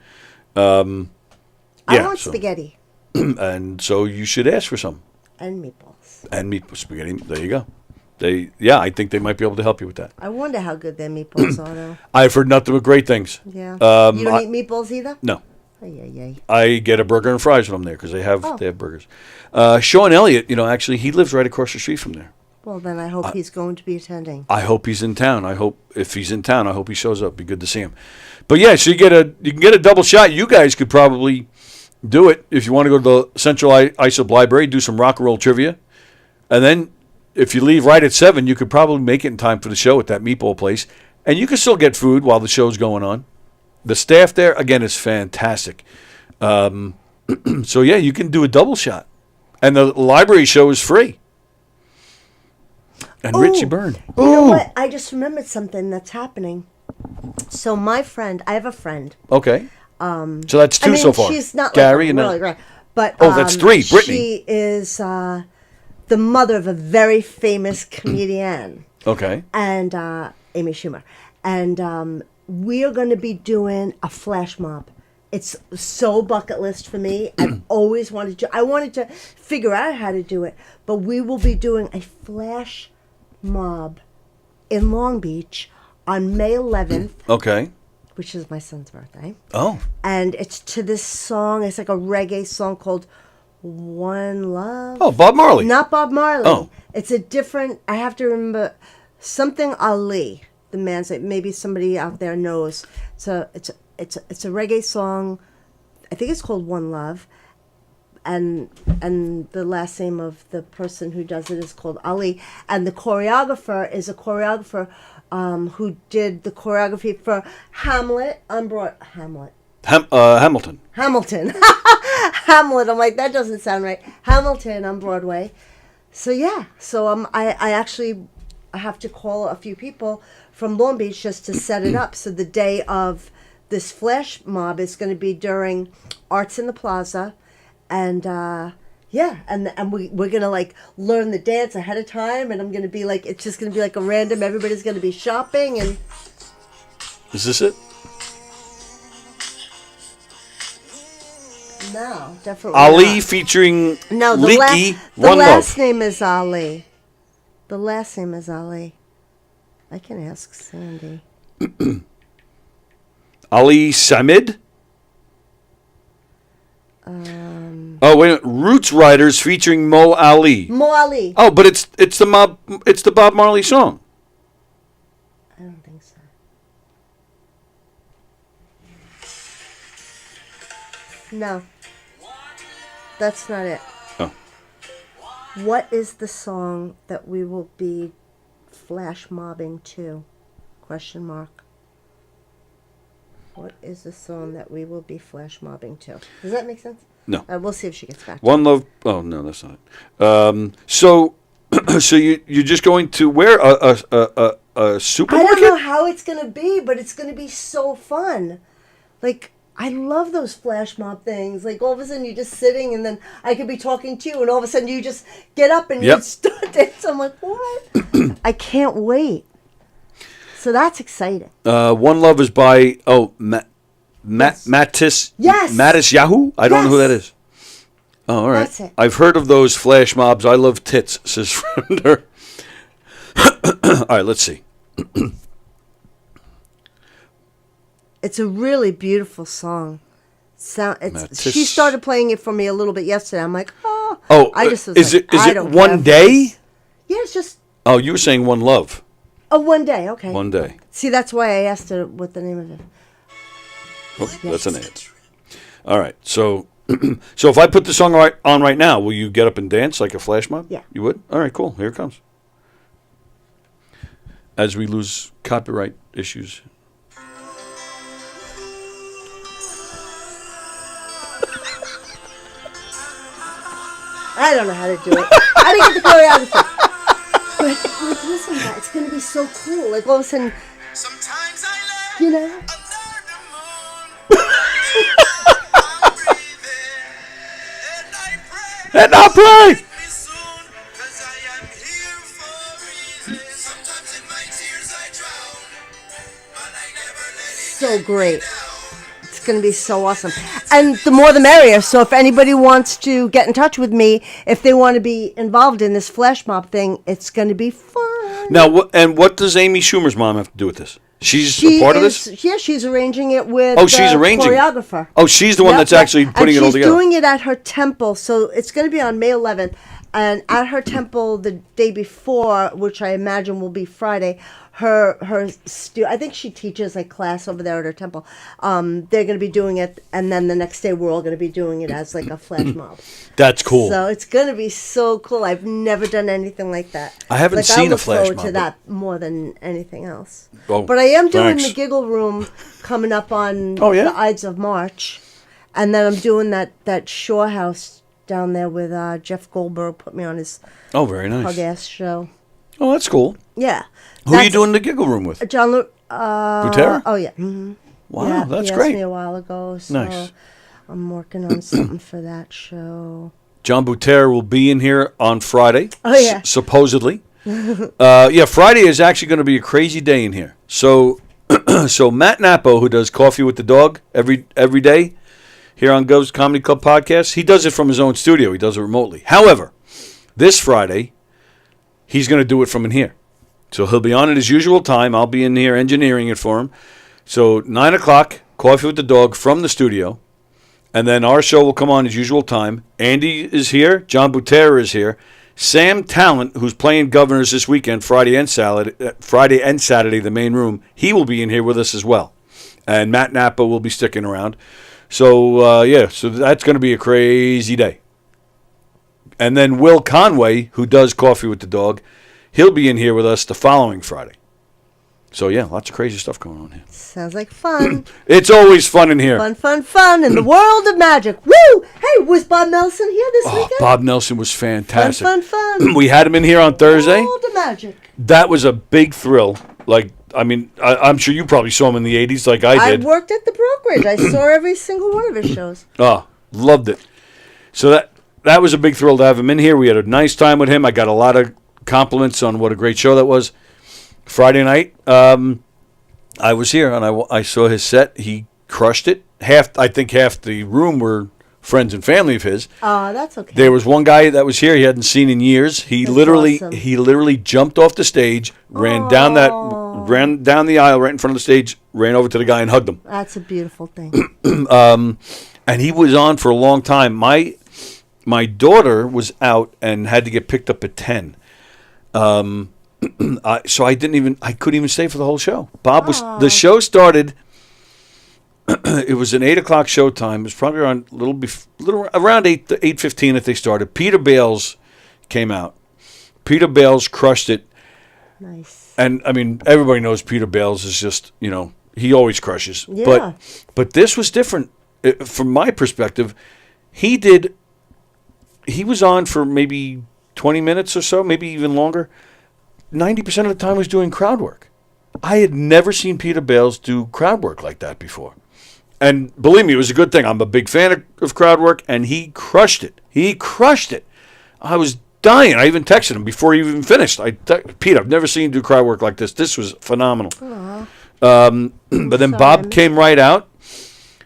I want spaghetti. And so you should ask for some. And meatballs. And spaghetti. There you go. I think they might be able to help you with that. I wonder how good their meatballs are, though. I've heard nothing but great things. Yeah. You don't eat meatballs either? No. Ay. I get a burger and fries when I'm there because they have burgers. Sean Elliott, actually, he lives right across the street from there. Well, then I hope he's going to be attending. I hope he's in town. If he's in town, I hope he shows up. Be good to see him. But yeah, so you can get a double shot. You guys could probably do it if you want to go to the Central Islip Library, do some rock and roll trivia, and then if you leave right at 7, you could probably make it in time for the show at that meatball place, and you can still get food while the show's going on. The staff there again is fantastic. So yeah, you can do a double shot, and the library show is free. And Richie Byrne. You know what? I just remembered something that's happening. So I have a friend. Okay. So that's two so far. She's not Gary like and really great, but that's three. Brittany. She is the mother of a very famous comedian. Okay. And Amy Schumer, and we are going to be doing a flash mob. It's so bucket list for me. I've always wanted to. I wanted to figure out how to do it, but we will be doing a flash mob in Long Beach on May 11th. Okay. Which is my son's birthday. Oh. And it's to this song. It's like a reggae song called One Love. Oh, Bob Marley. Not Bob Marley. Oh. It's a different, I have to remember, something Ali, the man's name. Maybe somebody out there knows. It's a reggae song. I think it's called One Love. And the last name of the person who does it is called Ali. And the choreographer is a choreographer who did the choreography for Hamlet on Hamilton. Hamilton. Hamlet. I'm like, that doesn't sound right. Hamilton on Broadway. So yeah. So I actually have to call a few people from Long Beach just to set it up. So the day of this flash mob is going to be during Arts in the Plaza, and yeah, and we're gonna like learn the dance ahead of time, and I'm gonna be like, it's just gonna be like a random. Everybody's gonna be shopping, and is this it? No, definitely Ali not. featuring No, the Leaky. the One last Love. name is Ali. The last name is Ali. I can ask Sandy. Ali Samid. Oh wait a minute. Roots Riders featuring Mo Ali. Mo Ali. Oh, but it's the Bob Marley song. I don't think so. No. That's not it. Oh. What is the song that we will be flash mobbing to? Question mark. What is the song that we will be flash mobbing to? Does that make sense? No. We'll see if she gets back. One Love. Oh no, that's not it. So you're just going to where a supermarket? I don't know how it's gonna be, but it's gonna be so fun. Like, I love those flash mob things. Like, all of a sudden you're just sitting, and then I could be talking to you, and all of a sudden you just get up and you start dancing. I'm like, what? I can't wait. So that's exciting. One Love is by Mattis. Yes. Mattis Yahoo. I don't know who that is. Oh, all right. That's it. I've heard of those flash mobs. I love tits, says Friender. All right, let's see. It's a really beautiful song. Mattis. She started playing it for me a little bit yesterday. I'm like, oh. Oh, I just was is like, it is I it don't one care for day? this. Yeah, it's just. Oh, you were saying One Love. Oh, one day. Okay. One day. See, that's why I asked her what the name of it. Oh, that's an answer. All right. So, so if I put the song on right now, will you get up and dance like a flash mob? Yeah. You would? All right, cool. Here it comes. As we lose copyright issues. I don't know how to do it. I didn't get the choreography. But like, listen to that. It's going to be so cool. Like, all of a sudden, you know? And now play! So great. It's going to be so awesome. And the more the merrier. So if anybody wants to get in touch with me, if they want to be involved in this flash mob thing, it's going to be fun. Now, what does Amy Schumer's mom have to do with this? She's a part of this? Yeah, she's arranging it with she's arranging choreographer. Oh, she's the one that's actually putting it all together. She's doing it at her temple, so it's going to be on May 11th. And at her temple the day before, which I imagine will be Friday, I think she teaches a class over there at her temple. They're going to be doing it, and then the next day we're all going to be doing it as like a flash mob. That's cool. So it's going to be so cool. I've never done anything like that. I haven't seen a flash I look mob. forward to that more than anything else. Oh, but I am doing thanks. the Giggle Room coming up on Oh, yeah? the Ides of March. And then I'm doing that Shore House down there with Jeff Goldberg, put me on his very nice. hug-ass show. Oh, that's cool. Yeah. Who are you doing the Giggle Room with? John Butera? Oh, yeah. Mm-hmm. Wow, Yeah, that's he great. asked me a while ago, so Nice. I'm working on something for that show. John Bouter will be in here on Friday. Oh, yeah. Supposedly. Friday is actually going to be a crazy day in here. So, so Matt Nappo, who does Coffee with the Dog every day here on Gov's Comedy Club podcast, he does it from his own studio. He does it remotely. However, this Friday, he's going to do it from in here. So he'll be on at his usual time. I'll be in here engineering it for him. So 9 o'clock, Coffee with the Dog from the studio. And then our show will come on his usual time. Andy is here. John Bouter is here. Sam Talent, who's playing Governors this weekend, Friday and Saturday, the main room, he will be in here with us as well. And Matt Nappa will be sticking around. So, so that's going to be a crazy day. And then Will Conway, who does Coffee with the Dog, he'll be in here with us the following Friday. So, yeah, lots of crazy stuff going on here. Sounds like fun. It's always fun in here. Fun in the world of magic. Woo! Hey, was Bob Nelson here this weekend? Bob Nelson was fantastic. Fun. We had him in here on Thursday. World of magic. That was a big thrill. Like, I mean, I'm sure you probably saw him in the 80s like I did. I worked at the brokerage. I saw every single one of his shows. Oh, loved it. So that was a big thrill to have him in here. We had a nice time with him. I got a lot of compliments on what a great show that was. Friday night, I was here and I saw his set. He crushed it. I think half the room were friends and family of his. Oh, that's okay. There was one guy that was here he hadn't seen in years. He That's literally jumped off the stage, ran down the aisle right in front of the stage, ran over to the guy and hugged him. That's a beautiful thing. And he was on for a long time. My daughter was out and had to get picked up at 10. So I couldn't even stay for the whole show. The show started. It was an 8 o'clock show time. It was probably around around 8:15 that they started. Peter Bales came out. Peter Bales crushed it. Nice. And I mean, everybody knows Peter Bales is just, he always crushes. Yeah. But this was different from my perspective. He was on for maybe 20 minutes or so, maybe even longer. 90% of the time was doing crowd work. I had never seen Peter Bales do crowd work like that before. And believe me, it was a good thing. I'm a big fan of crowd work, and he crushed it. I was dying. I even texted him before he even finished. Pete, I've never seen you do crowd work like this. This was phenomenal. But then Bob came right out.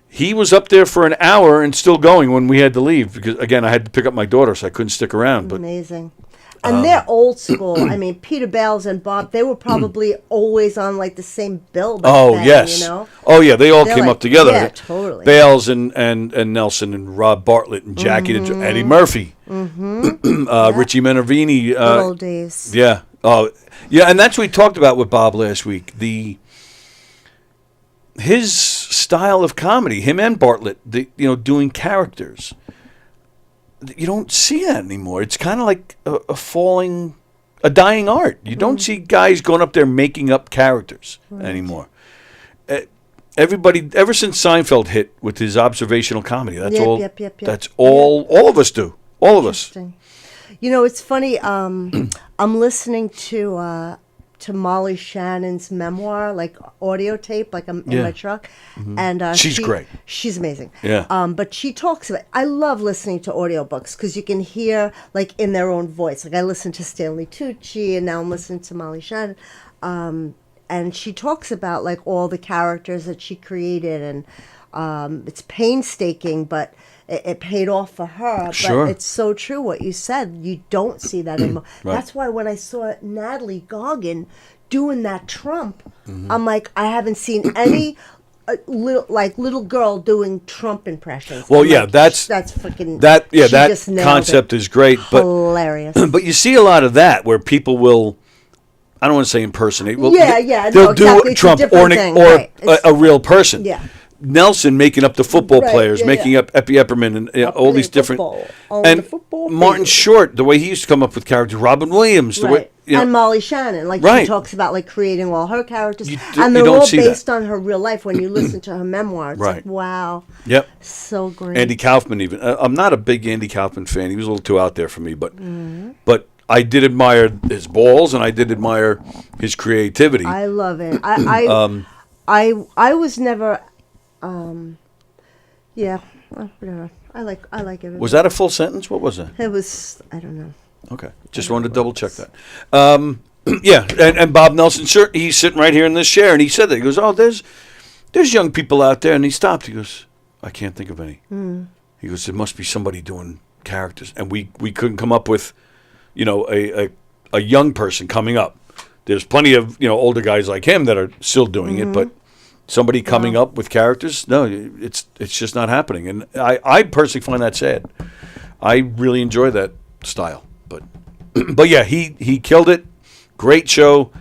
He was up there for an hour and still going when we had to leave because, again, I had to pick up my daughter, so I couldn't stick around. But amazing. And they're old school. I mean, Peter Bales and Bob, they were probably always on like the same bill back then, yes. you know? Oh, yeah, they all They're came like- up together. yeah, totally. Bales and Nelson and Rob Bartlett and Jackie and Eddie Murphy. Richie Minervini. Good old days. Yeah. Oh, yeah, and that's what we talked about with Bob last week. His style of comedy, him and Bartlett, doing characters. You don't see that anymore. It's kind of like a dying art. You don't see guys going up there making up characters anymore. Everybody, ever since Seinfeld hit with his observational comedy, that's Yep. That's all of us do. All of us. You know, it's funny. I'm listening to Molly Shannon's memoir, like audio tape, like I'm in my truck, and She's great. She's amazing. Yeah. But she talks about. I love listening to audiobooks because you can hear like in their own voice. Like I listened to Stanley Tucci, and now I'm listening to Molly Shannon. And she talks about like all the characters that she created, and it's painstaking, but it paid off for her. Sure. But it's so true what you said. You don't see that anymore. Right. That's why when I saw Natalie Goggin doing that Trump, I'm like, I haven't seen any little girl doing Trump impressions. Well, I'm yeah, like, that's freaking that. Yeah, she that just nailed concept it. is great. Hilarious. But you see a lot of that where people will. I don't want to say impersonate. Well, Yeah, they'll no, do exactly. It's a Trump different or thing, or right. a real person. Yeah. Nelson making up the football Right, players, yeah, making yeah. up Epi Epperman and all these different. Football, and the football Martin field. Short, the way he used to come up with characters, Robin Williams, the way Right. And Molly Shannon, like Right. she talks about like creating all her characters, You and they're don't all see that. based on her real life. When you listen to her memoir, it's Right. like wow, Yep. so great. Andy Kaufman even. I'm not a big Andy Kaufman fan. He was a little too out there for me, but I did admire his balls and I did admire his creativity. I love it. I was never Yeah, whatever. I like everybody. Was that a full sentence? What was that? It was. I don't know. Okay, just wanted to double check that. Yeah, and Bob Nelson, sir, he's sitting right here in this chair, and he said that. He goes, "Oh, there's young people out there," and he stopped. He goes, "I can't think of any." He goes, "There must be somebody doing characters," and we couldn't come up with, a young person coming up. There's plenty of older guys like him that are still doing it, but somebody coming up with characters, no, it's just not happening, and I personally find that sad. I really enjoy that style, but yeah, he killed it. Great show.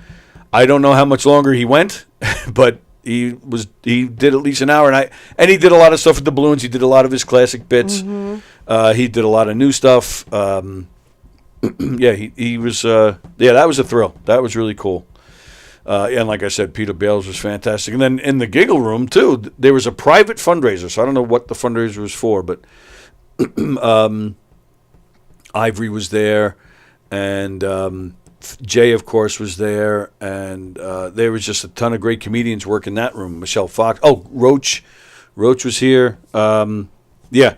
I don't know how much longer he went, but he did at least an hour, and he did a lot of stuff with the balloons. He did a lot of his classic bits. He did a lot of new stuff. Yeah, he was. That was a thrill. That was really cool. And like I said, Peter Bales was fantastic. And then in the Giggle Room too, there was a private fundraiser. So I don't know what the fundraiser was for, but Ivory was there, and Jay, of course, was there, and there was just a ton of great comedians working that room. Michelle Fox. Oh, Roach was here. Yeah.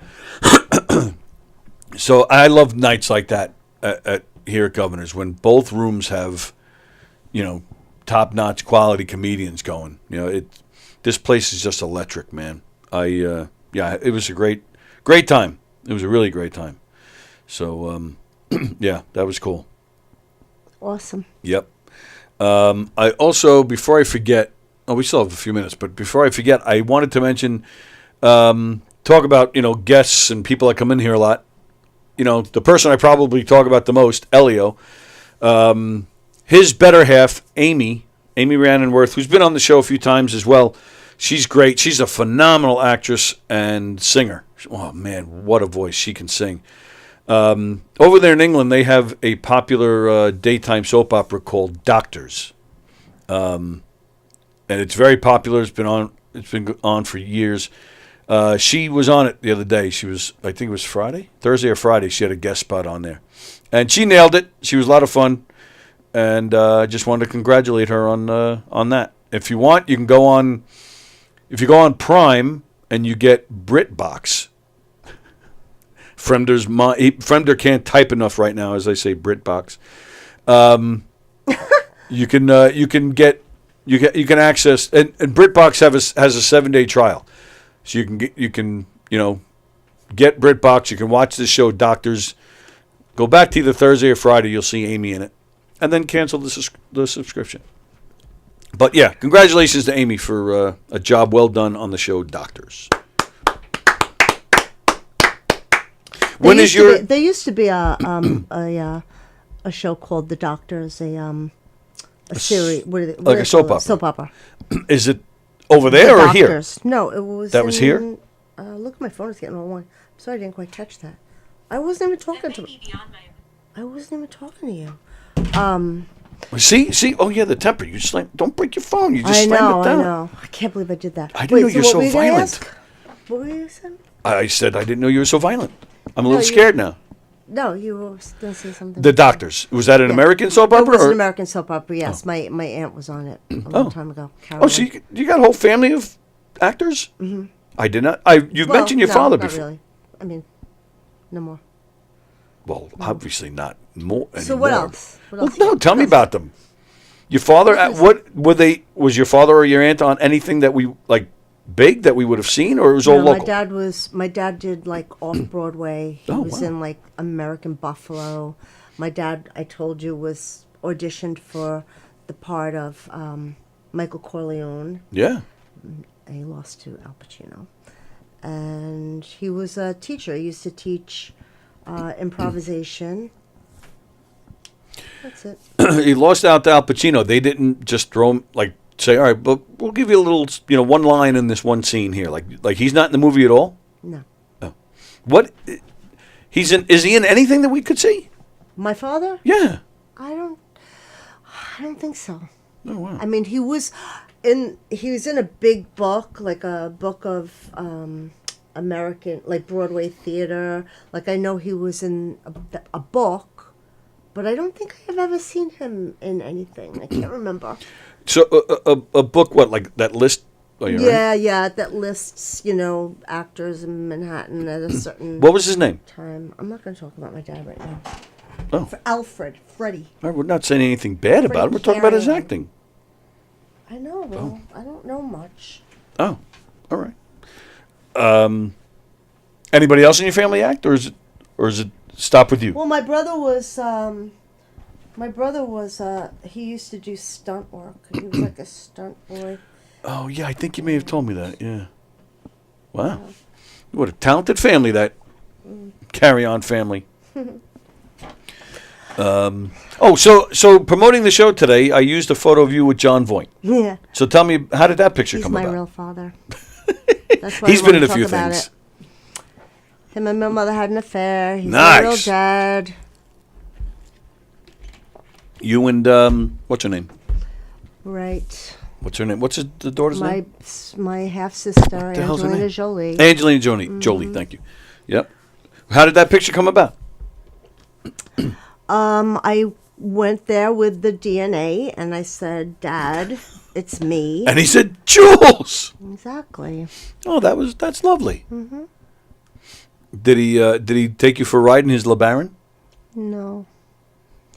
So I love nights like that at here at Governor's when both rooms have, top-notch quality comedians going. This place is just electric, man. It was a great time. It was a really great time. So, yeah, that was cool. Awesome. Yep. I also, before I forget, we still have a few minutes, but before I forget, I wanted to mention, talk about, guests and people that come in here a lot. The person I probably talk about the most, Elio, his better half, Amy Rannenworth, who's been on the show a few times as well. She's great. She's a phenomenal actress and singer. Oh, man, what a voice. She can sing. Over there in England, they have a popular daytime soap opera called Doctors. And it's very popular. It's been on for years. She was on it the other day. She was, I think it was Thursday or Friday. She had a guest spot on there, and she nailed it. She was a lot of fun, and I just wanted to congratulate her on that. If you want, you can go on. If you go on Prime and you get BritBox, Fremder can't type enough right now as I say BritBox. You can access, and BritBox has a 7-day trial. So you can get BritBox. You can watch the show Doctors. Go back to either Thursday or Friday. You'll see Amy in it, and then cancel the subscription. But yeah, congratulations to Amy for a job well done on the show Doctors. There used to be a show called The Doctors, a series, like a soap opera. Soap opera. Is it over there or here? No, it was. That was here? Look, my phone is getting all warm. Sorry, I didn't quite catch that. I wasn't even talking to you. See. Oh yeah, the temper. You just don't break your phone. You just slam it down. I know. I can't believe I did that. I didn't know you're so violent. What were you saying? I said I didn't know you were so violent. I'm a little scared now. No, you were going to say something. The Doctors. Was that an American soap opera? It was an American soap opera, yes. Oh. My aunt was on it a long time ago. Caroline. Oh, so you got a whole family of actors? Mm-hmm. I did not. You've mentioned your father before. Not really. I mean, no more. Well, obviously not more anymore. So what else? Tell me about them. Your father, was your father or your aunt on anything that we, big that we would have seen, or it was all local? My dad did off Broadway. He was in American Buffalo. My dad, I told you, was auditioned for the part of Michael Corleone. Yeah. He lost to Al Pacino. And he was a teacher. He used to teach improvisation. That's it. He lost out to Al Pacino. They didn't just throw him, say, all right, but we'll give you a little, one line in this one scene here. Like he's not in the movie at all? No. Oh. What? Is he in anything that we could see? My father? Yeah. I don't think so. Oh, wow. I mean, he was in a big book, like a book of American, Broadway theater. I know he was in a book, but I don't think I've ever seen him in anything. I can't remember. So a book, what, like that list Oh, you're right. Yeah, that lists, actors in Manhattan at a certain What was his name? time. I'm not going to talk about my dad right now. Oh. Freddie. All right, we're not saying anything bad about him. We're talking about his Carrion. acting. I know, well, I don't know much. Oh, all right. Anybody else in your family act, or is it stop with you? Well, my brother was, he used to do stunt work. He was like a stunt boy. Oh, yeah, I think you may have told me that, yeah. Wow. What a talented family, that Carry-On family. So promoting the show today, I used a photo of you with John Voight. Yeah. So tell me, how did that picture He's come my about? real father. That's why He's I been wanna in a talk few about things. it. Him and my mother had an affair. He's Nice. my real dad. You and, what's her name? Right. What's her name? What's the daughter's name? My half sister, the hell's her Angelina name? Jolie. Angelina Jolie. Jolie, thank you. Yep. How did that picture come about? I went there with the DNA and I said, Dad, it's me. And he said, Jules! Exactly. Oh, that's lovely. Mm-hmm. Did he take you for a ride in his LeBaron? No.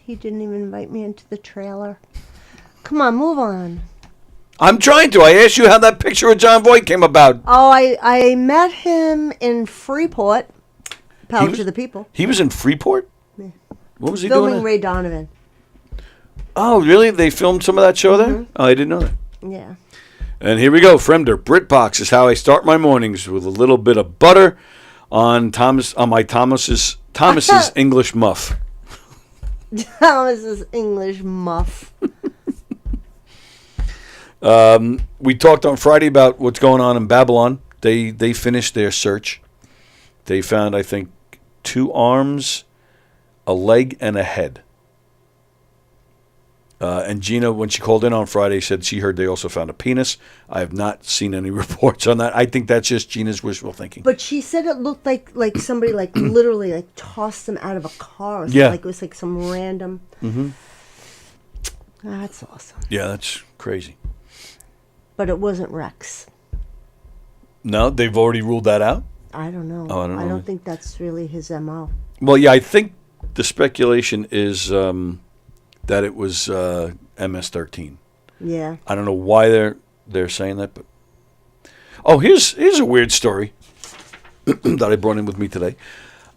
He didn't even invite me into the trailer. Come on, move on. I'm trying to. I asked you how that picture of John Voight came about. Oh, I met him in Freeport. Power to the people. He was in Freeport? Yeah. What was he Filming doing? Ray Donovan. Oh, really? They filmed some of that show there? Oh, I didn't know that. Yeah. And here we go. Fremder, Britbox is how I start my mornings, with a little bit of butter on Thomas's English muff. Thomas's English muff. We talked on Friday about what's going on in Babylon. They finished their search. They found, I think, 2 arms, a leg, and a head. And Gina, when she called in on Friday, said she heard they also found a penis. I have not seen any reports on that. I think that's just Gina's wishful thinking. But she said it looked like somebody literally tossed them out of a car or something. Yeah. Like it was like some random. Mm-hmm. That's awesome. Yeah, that's crazy. But it wasn't Rex. No, they've already ruled that out? I don't know. Oh, I don't know. I don't think that's really his MO. Well, yeah, I think the speculation is that it was MS-13. Yeah. I don't know why they're saying that, but here's a weird story that I brought in with me today.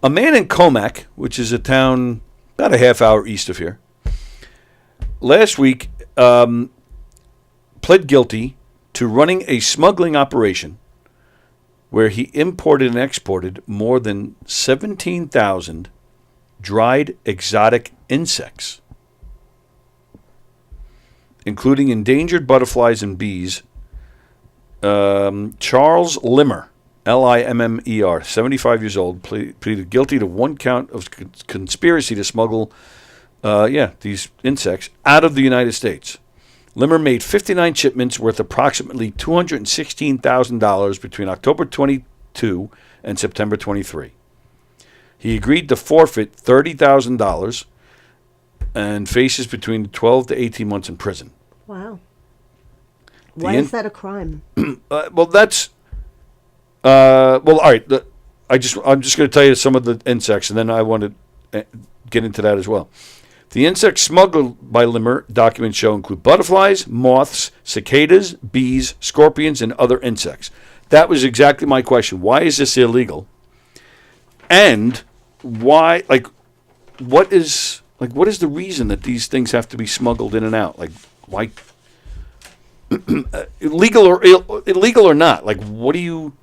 A man in Comac, which is a town about a half hour east of here, last week pled guilty to running a smuggling operation where he imported and exported more than 17,000 dried exotic insects, including endangered butterflies and bees. Charles Limmer, Limmer, 75 years old, pleaded guilty to 1 count of conspiracy to smuggle these insects out of the United States. Limmer made 59 shipments worth approximately $216,000 between October 22 and September 23. He agreed to forfeit $30,000 and faces between 12 to 18 months in prison. Wow. Why is that a crime? That's all right. I'm just going to tell you some of the insects, and then I want to get into that as well. The insects smuggled by Limmer, documents show, include butterflies, moths, cicadas, bees, scorpions, and other insects. That was exactly my question. Why is this illegal? And why? What is the reason that these things have to be smuggled in and out? Why? Illegal or not? What do you?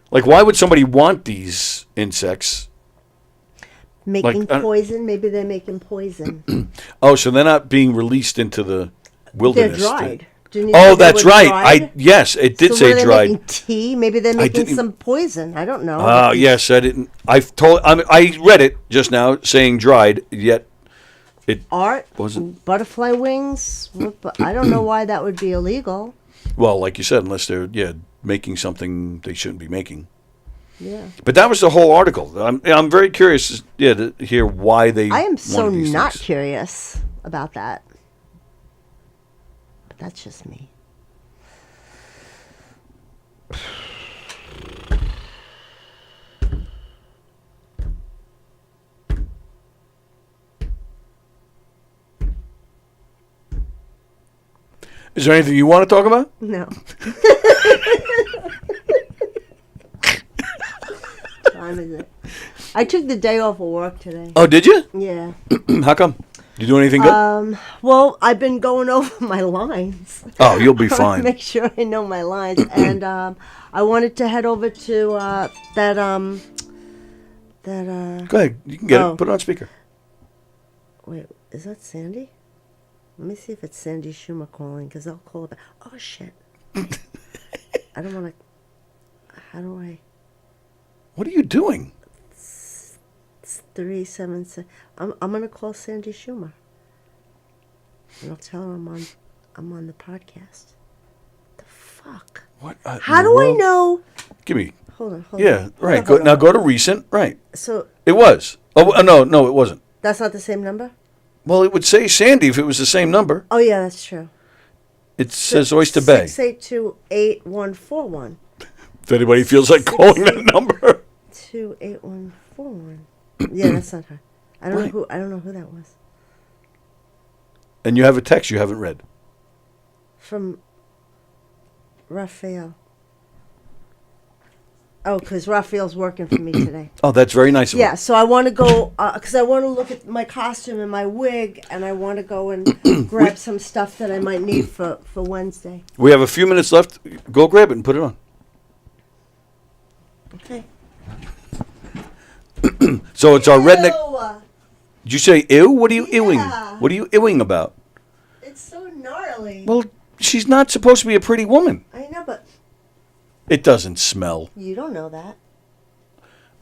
Why would somebody want these insects? Making poison? Maybe they're making poison. Oh, so they're not being released into the wilderness. They're dried. That's right. Dried? Yes, it did say they're dried. Making tea? Maybe they're making some poison. I don't know. Oh, yes, I didn't. I read it just now saying dried, yet it wasn't. Butterfly wings? I don't know why that would be illegal. Well, like you said, unless they're making something they shouldn't be making. Yeah. But that was the whole article. I'm very curious to hear why they. I am so not things. curious about that. But that's just me. Is there anything you want to talk about? No. Time is it? I took the day off of work today. Oh, did you? Yeah. How come? Did you do anything good? Well, I've been going over my lines. Oh, you'll be fine. Make sure I know my lines, and I wanted to head over to that. Go ahead. You can get it. Put it on speaker. Wait, is that Sandy? Let me see if it's Sandy Schumer calling, because I'll call it back. Oh, shit. I don't want to... How do I... What are you doing? It's 376. I'm going to call Sandy Schumer. And I'll tell her I'm on the podcast. The fuck? What? How do I know? Give me... Hold on. Yeah, right. Hold on. Now go to recent. Right. So... It was. Oh, no, it wasn't. That's not the same number? Well, it would say Sandy if it was the same number. Oh, yeah, that's true. It says Oyster Bay. 682-8141. If anybody feels like calling that number. 28141. Yeah, that's not her. I don't know who that was. And you have a text you haven't read. From Raphael. Oh, because Raphael's working for me today. Oh, that's very nice of Yeah, him. so I want to go, because I want to look at my costume and my wig, and I want to go and grab some stuff that I might need for Wednesday. We have a few minutes left. Go grab it and put it on. Okay. So it's our redneck... Ew! Did you say ew? What are you ewing? Yeah. What are you ewing about? It's so gnarly. Well, she's not supposed to be a pretty woman. I know, but It doesn't smell. you don't know that.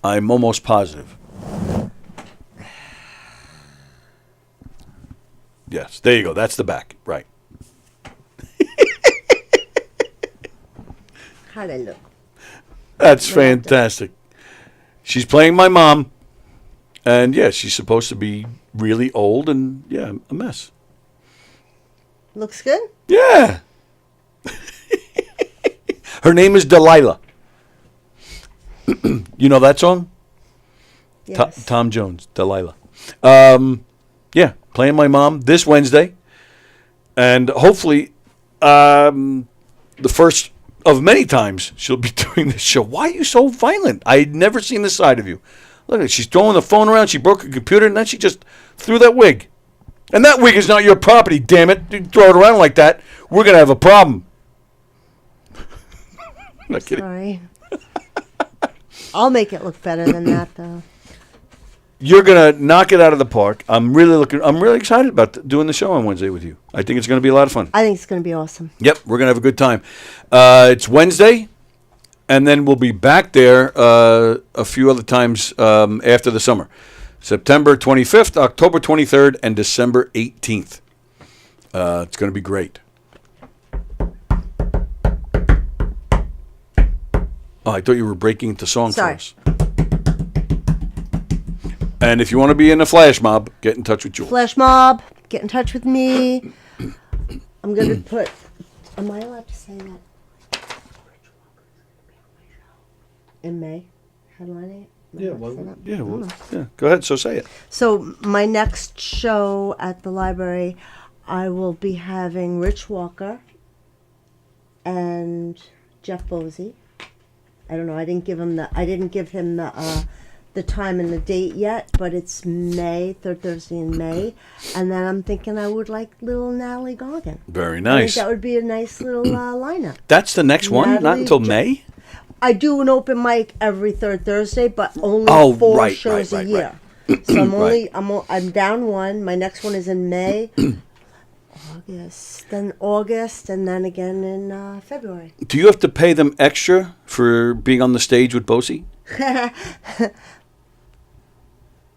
I'm almost positive. Yes, there you go. That's the back. Right. How'd I look? That's fantastic. She's playing my mom. And, yeah, she's supposed to be really old and, yeah, a mess. Looks good? Yeah. Her name is Delilah. You know that song? Yes. Tom Jones, Delilah. Yeah, playing my mom this Wednesday. And hopefully, the first of many times she'll be doing this show. Why are you so violent? I'd never seen this side of you. Look at it. She's throwing the phone around. She broke her computer, and then she just threw that wig. And that wig is not your property, damn it. You throw it around like that, we're going to have a problem. Not kidding. Sorry. I'll make it look better than that, though. You're going to knock it out of the park. I'm really excited about doing the show on Wednesday with you. I think it's going to be a lot of fun. I think it's going to be awesome. Yep, we're going to have a good time. It's Wednesday, and then we'll be back there a few other times after the summer. September 25th, October 23rd, and December 18th. It's going to be great. Oh, I thought you were breaking into song Sorry. for us. And if you want to be in a flash mob, get in touch with Jules. Flash mob, get in touch with me. I'm going to put... Am I allowed to say that? In May? Headlining? Yeah. Go ahead. So say it. So my next show at the library, I will be having Rich Walker and Jeff Bosey. I don't know. I didn't give him the time and the date yet, but it's May, third Thursday in May, and then I'm thinking I would like little Natalie Goggin. Very I nice. think that would be a nice little lineup. That's the next one. Not Natalie until May. I do an open mic every third Thursday, but only Oh, 4 right, shows right, a year. So I'm down one. My next one is in May, August, and then again in February. Do you have to pay them extra for being on the stage with Bosey?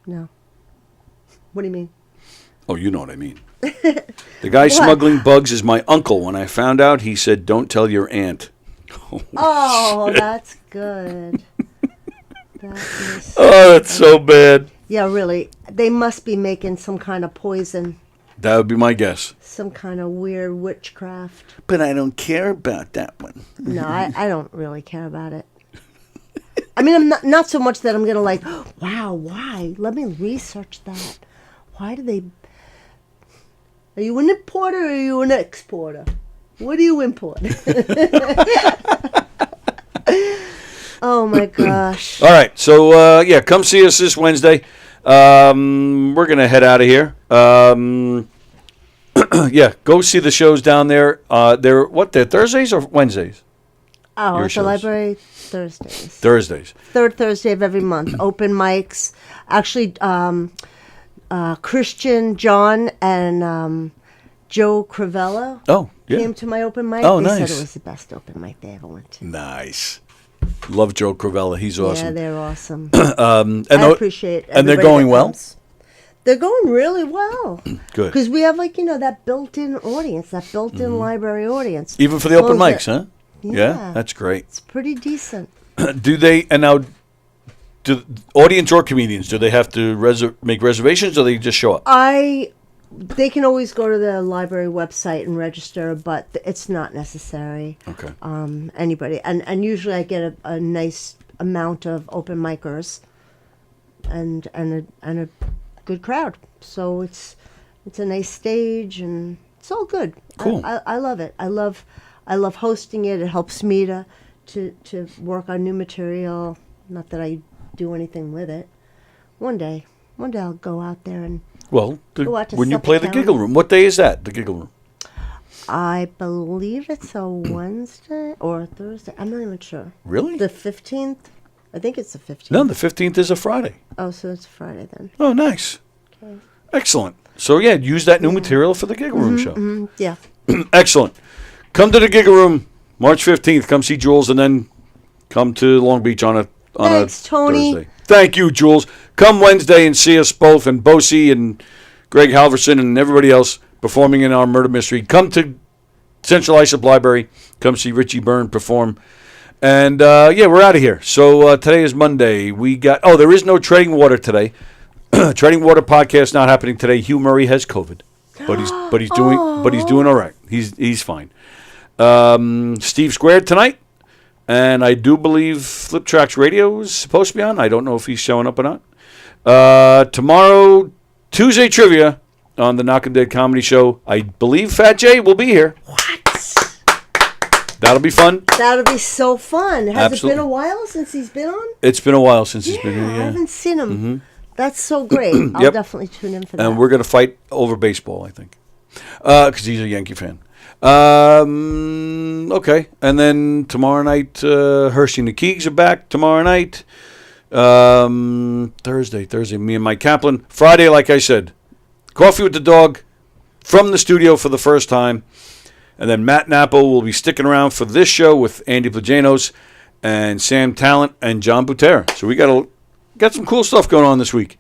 No. What do you mean? Oh, you know what I mean. The guy smuggling bugs is my uncle. When I found out, he said, "Don't tell your aunt." Oh, that's good. That's so bad. Yeah, really. They must be making some kind of poison, That would be my guess. some kind of weird witchcraft. But I don't care about that one. No, I don't really care about it. I mean, I'm not so much that I'm going to like, wow, why? Let me research that. Why do they... Are you an importer or are you an exporter? What do you import? Oh my gosh. All right, so yeah, come see us this Wednesday. We're gonna head out of here. Yeah, go see the shows down there. They're Thursdays or Wednesdays? Oh, Your at the shows. library Thursdays. Thursdays. Third Thursday of every month. Open mics. Actually, Christian, John, and Joe Cravella Oh, yeah. came to my open mic. Oh, they nice. said it was the best open mic they ever went to. Nice. Love Joe Cravella. He's Yeah, awesome. they're awesome. And I appreciate and they're everybody going that well? comes. They're going really well. Good. Because we have, that built-in audience, that built-in library audience. Even for the open Well, mics, huh? Yeah. That's great. It's pretty decent. Do audience or comedians, do they have to make reservations or they just show up? They can always go to the library website and register, but it's not necessary. Okay. Anybody. And usually I get a nice amount of open micers and a good crowd. So it's a nice stage and it's all good. Cool. I love it. I love hosting it. It helps me to work on new material. Not that I do anything with it. One day I'll go out there and Well, go out to when you Suffolk play the County. Giggle Room, what day is that, the Giggle Room? I believe it's a Wednesday or a Thursday. I'm not even sure. Really? The 15th? I think it's the 15th. No, the 15th is a Friday. Oh, so it's Friday then. Oh, nice. Okay. Excellent. So, yeah, use that new material for the Giggle Room show. Yeah. Excellent. Come to the Giggle Room March 15th. Come see Jules and then come to Long Beach on a Thanks, Tony. Thursday. Thank you, Jules. Come Wednesday and see us both, and Bosie and Greg Halverson and everybody else performing in our murder mystery. Come to Central Islip Library. Come see Richie Byrne perform. And, yeah, we're out of here. So today is Monday. There is no Treading Water today. Treading Water podcast not happening today. Hugh Murray has COVID, but he's doing all right. He's fine. Steve Squared tonight. And I do believe Flip Tracks Radio is supposed to be on. I don't know if he's showing up or not. Tomorrow, Tuesday Trivia on the Knockem Dead Comedy Show. I believe Fat Jay will be here. What? That'll be fun. That'll be so fun. Has Absolutely. it been a while since he's been on? It's been a while since he's been here. I Yeah. haven't seen him. That's so great. I'll Yep. definitely tune in for that. And we're going to fight over baseball, I think. Because he's a Yankee fan. Okay. And then tomorrow night, Hershey and the Keegs are back tomorrow night. Thursday, me and Mike Kaplan. Friday, like I said, Coffee with the Dog from the studio for the first time. And then Matt Nappo will be sticking around for this show with Andy Plajanos and Sam Talent and John Butera. So we got some cool stuff going on this week.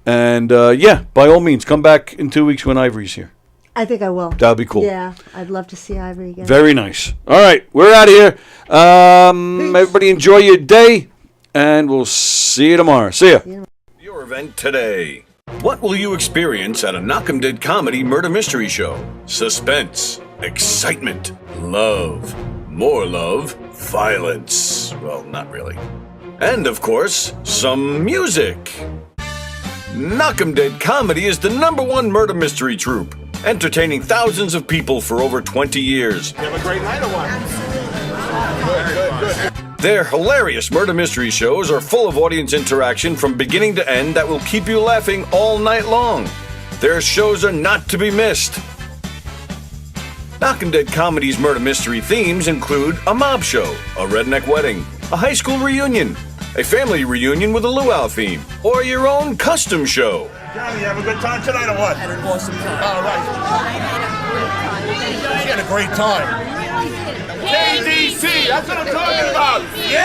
And, yeah, by all means, come back in 2 weeks when Ivory's here. I think I will. That'll be cool. Yeah, I'd love to see Ivory again. Very nice. All right, we're out of here. Everybody enjoy your day, and we'll see you tomorrow. See ya. Your event today. What will you experience at a Knockem Dead Comedy Murder Mystery Show? Suspense, excitement, love, more love, violence. Well, not really. And, of course, some music. Knockem Dead Comedy is the #1 murder mystery troupe, entertaining thousands of people for over 20 years. You have a great night or what? Good. Their hilarious murder mystery shows are full of audience interaction from beginning to end that will keep you laughing all night long. Their shows are not to be missed. Knockem Dead Comedy's murder mystery themes include a mob show, a redneck wedding, a high school reunion, a family reunion with a luau theme, or your own custom show. Johnny, you have a good time tonight or what? Had an awesome time. All right. She had a great time. KDC, that's what I'm talking about. Yeah.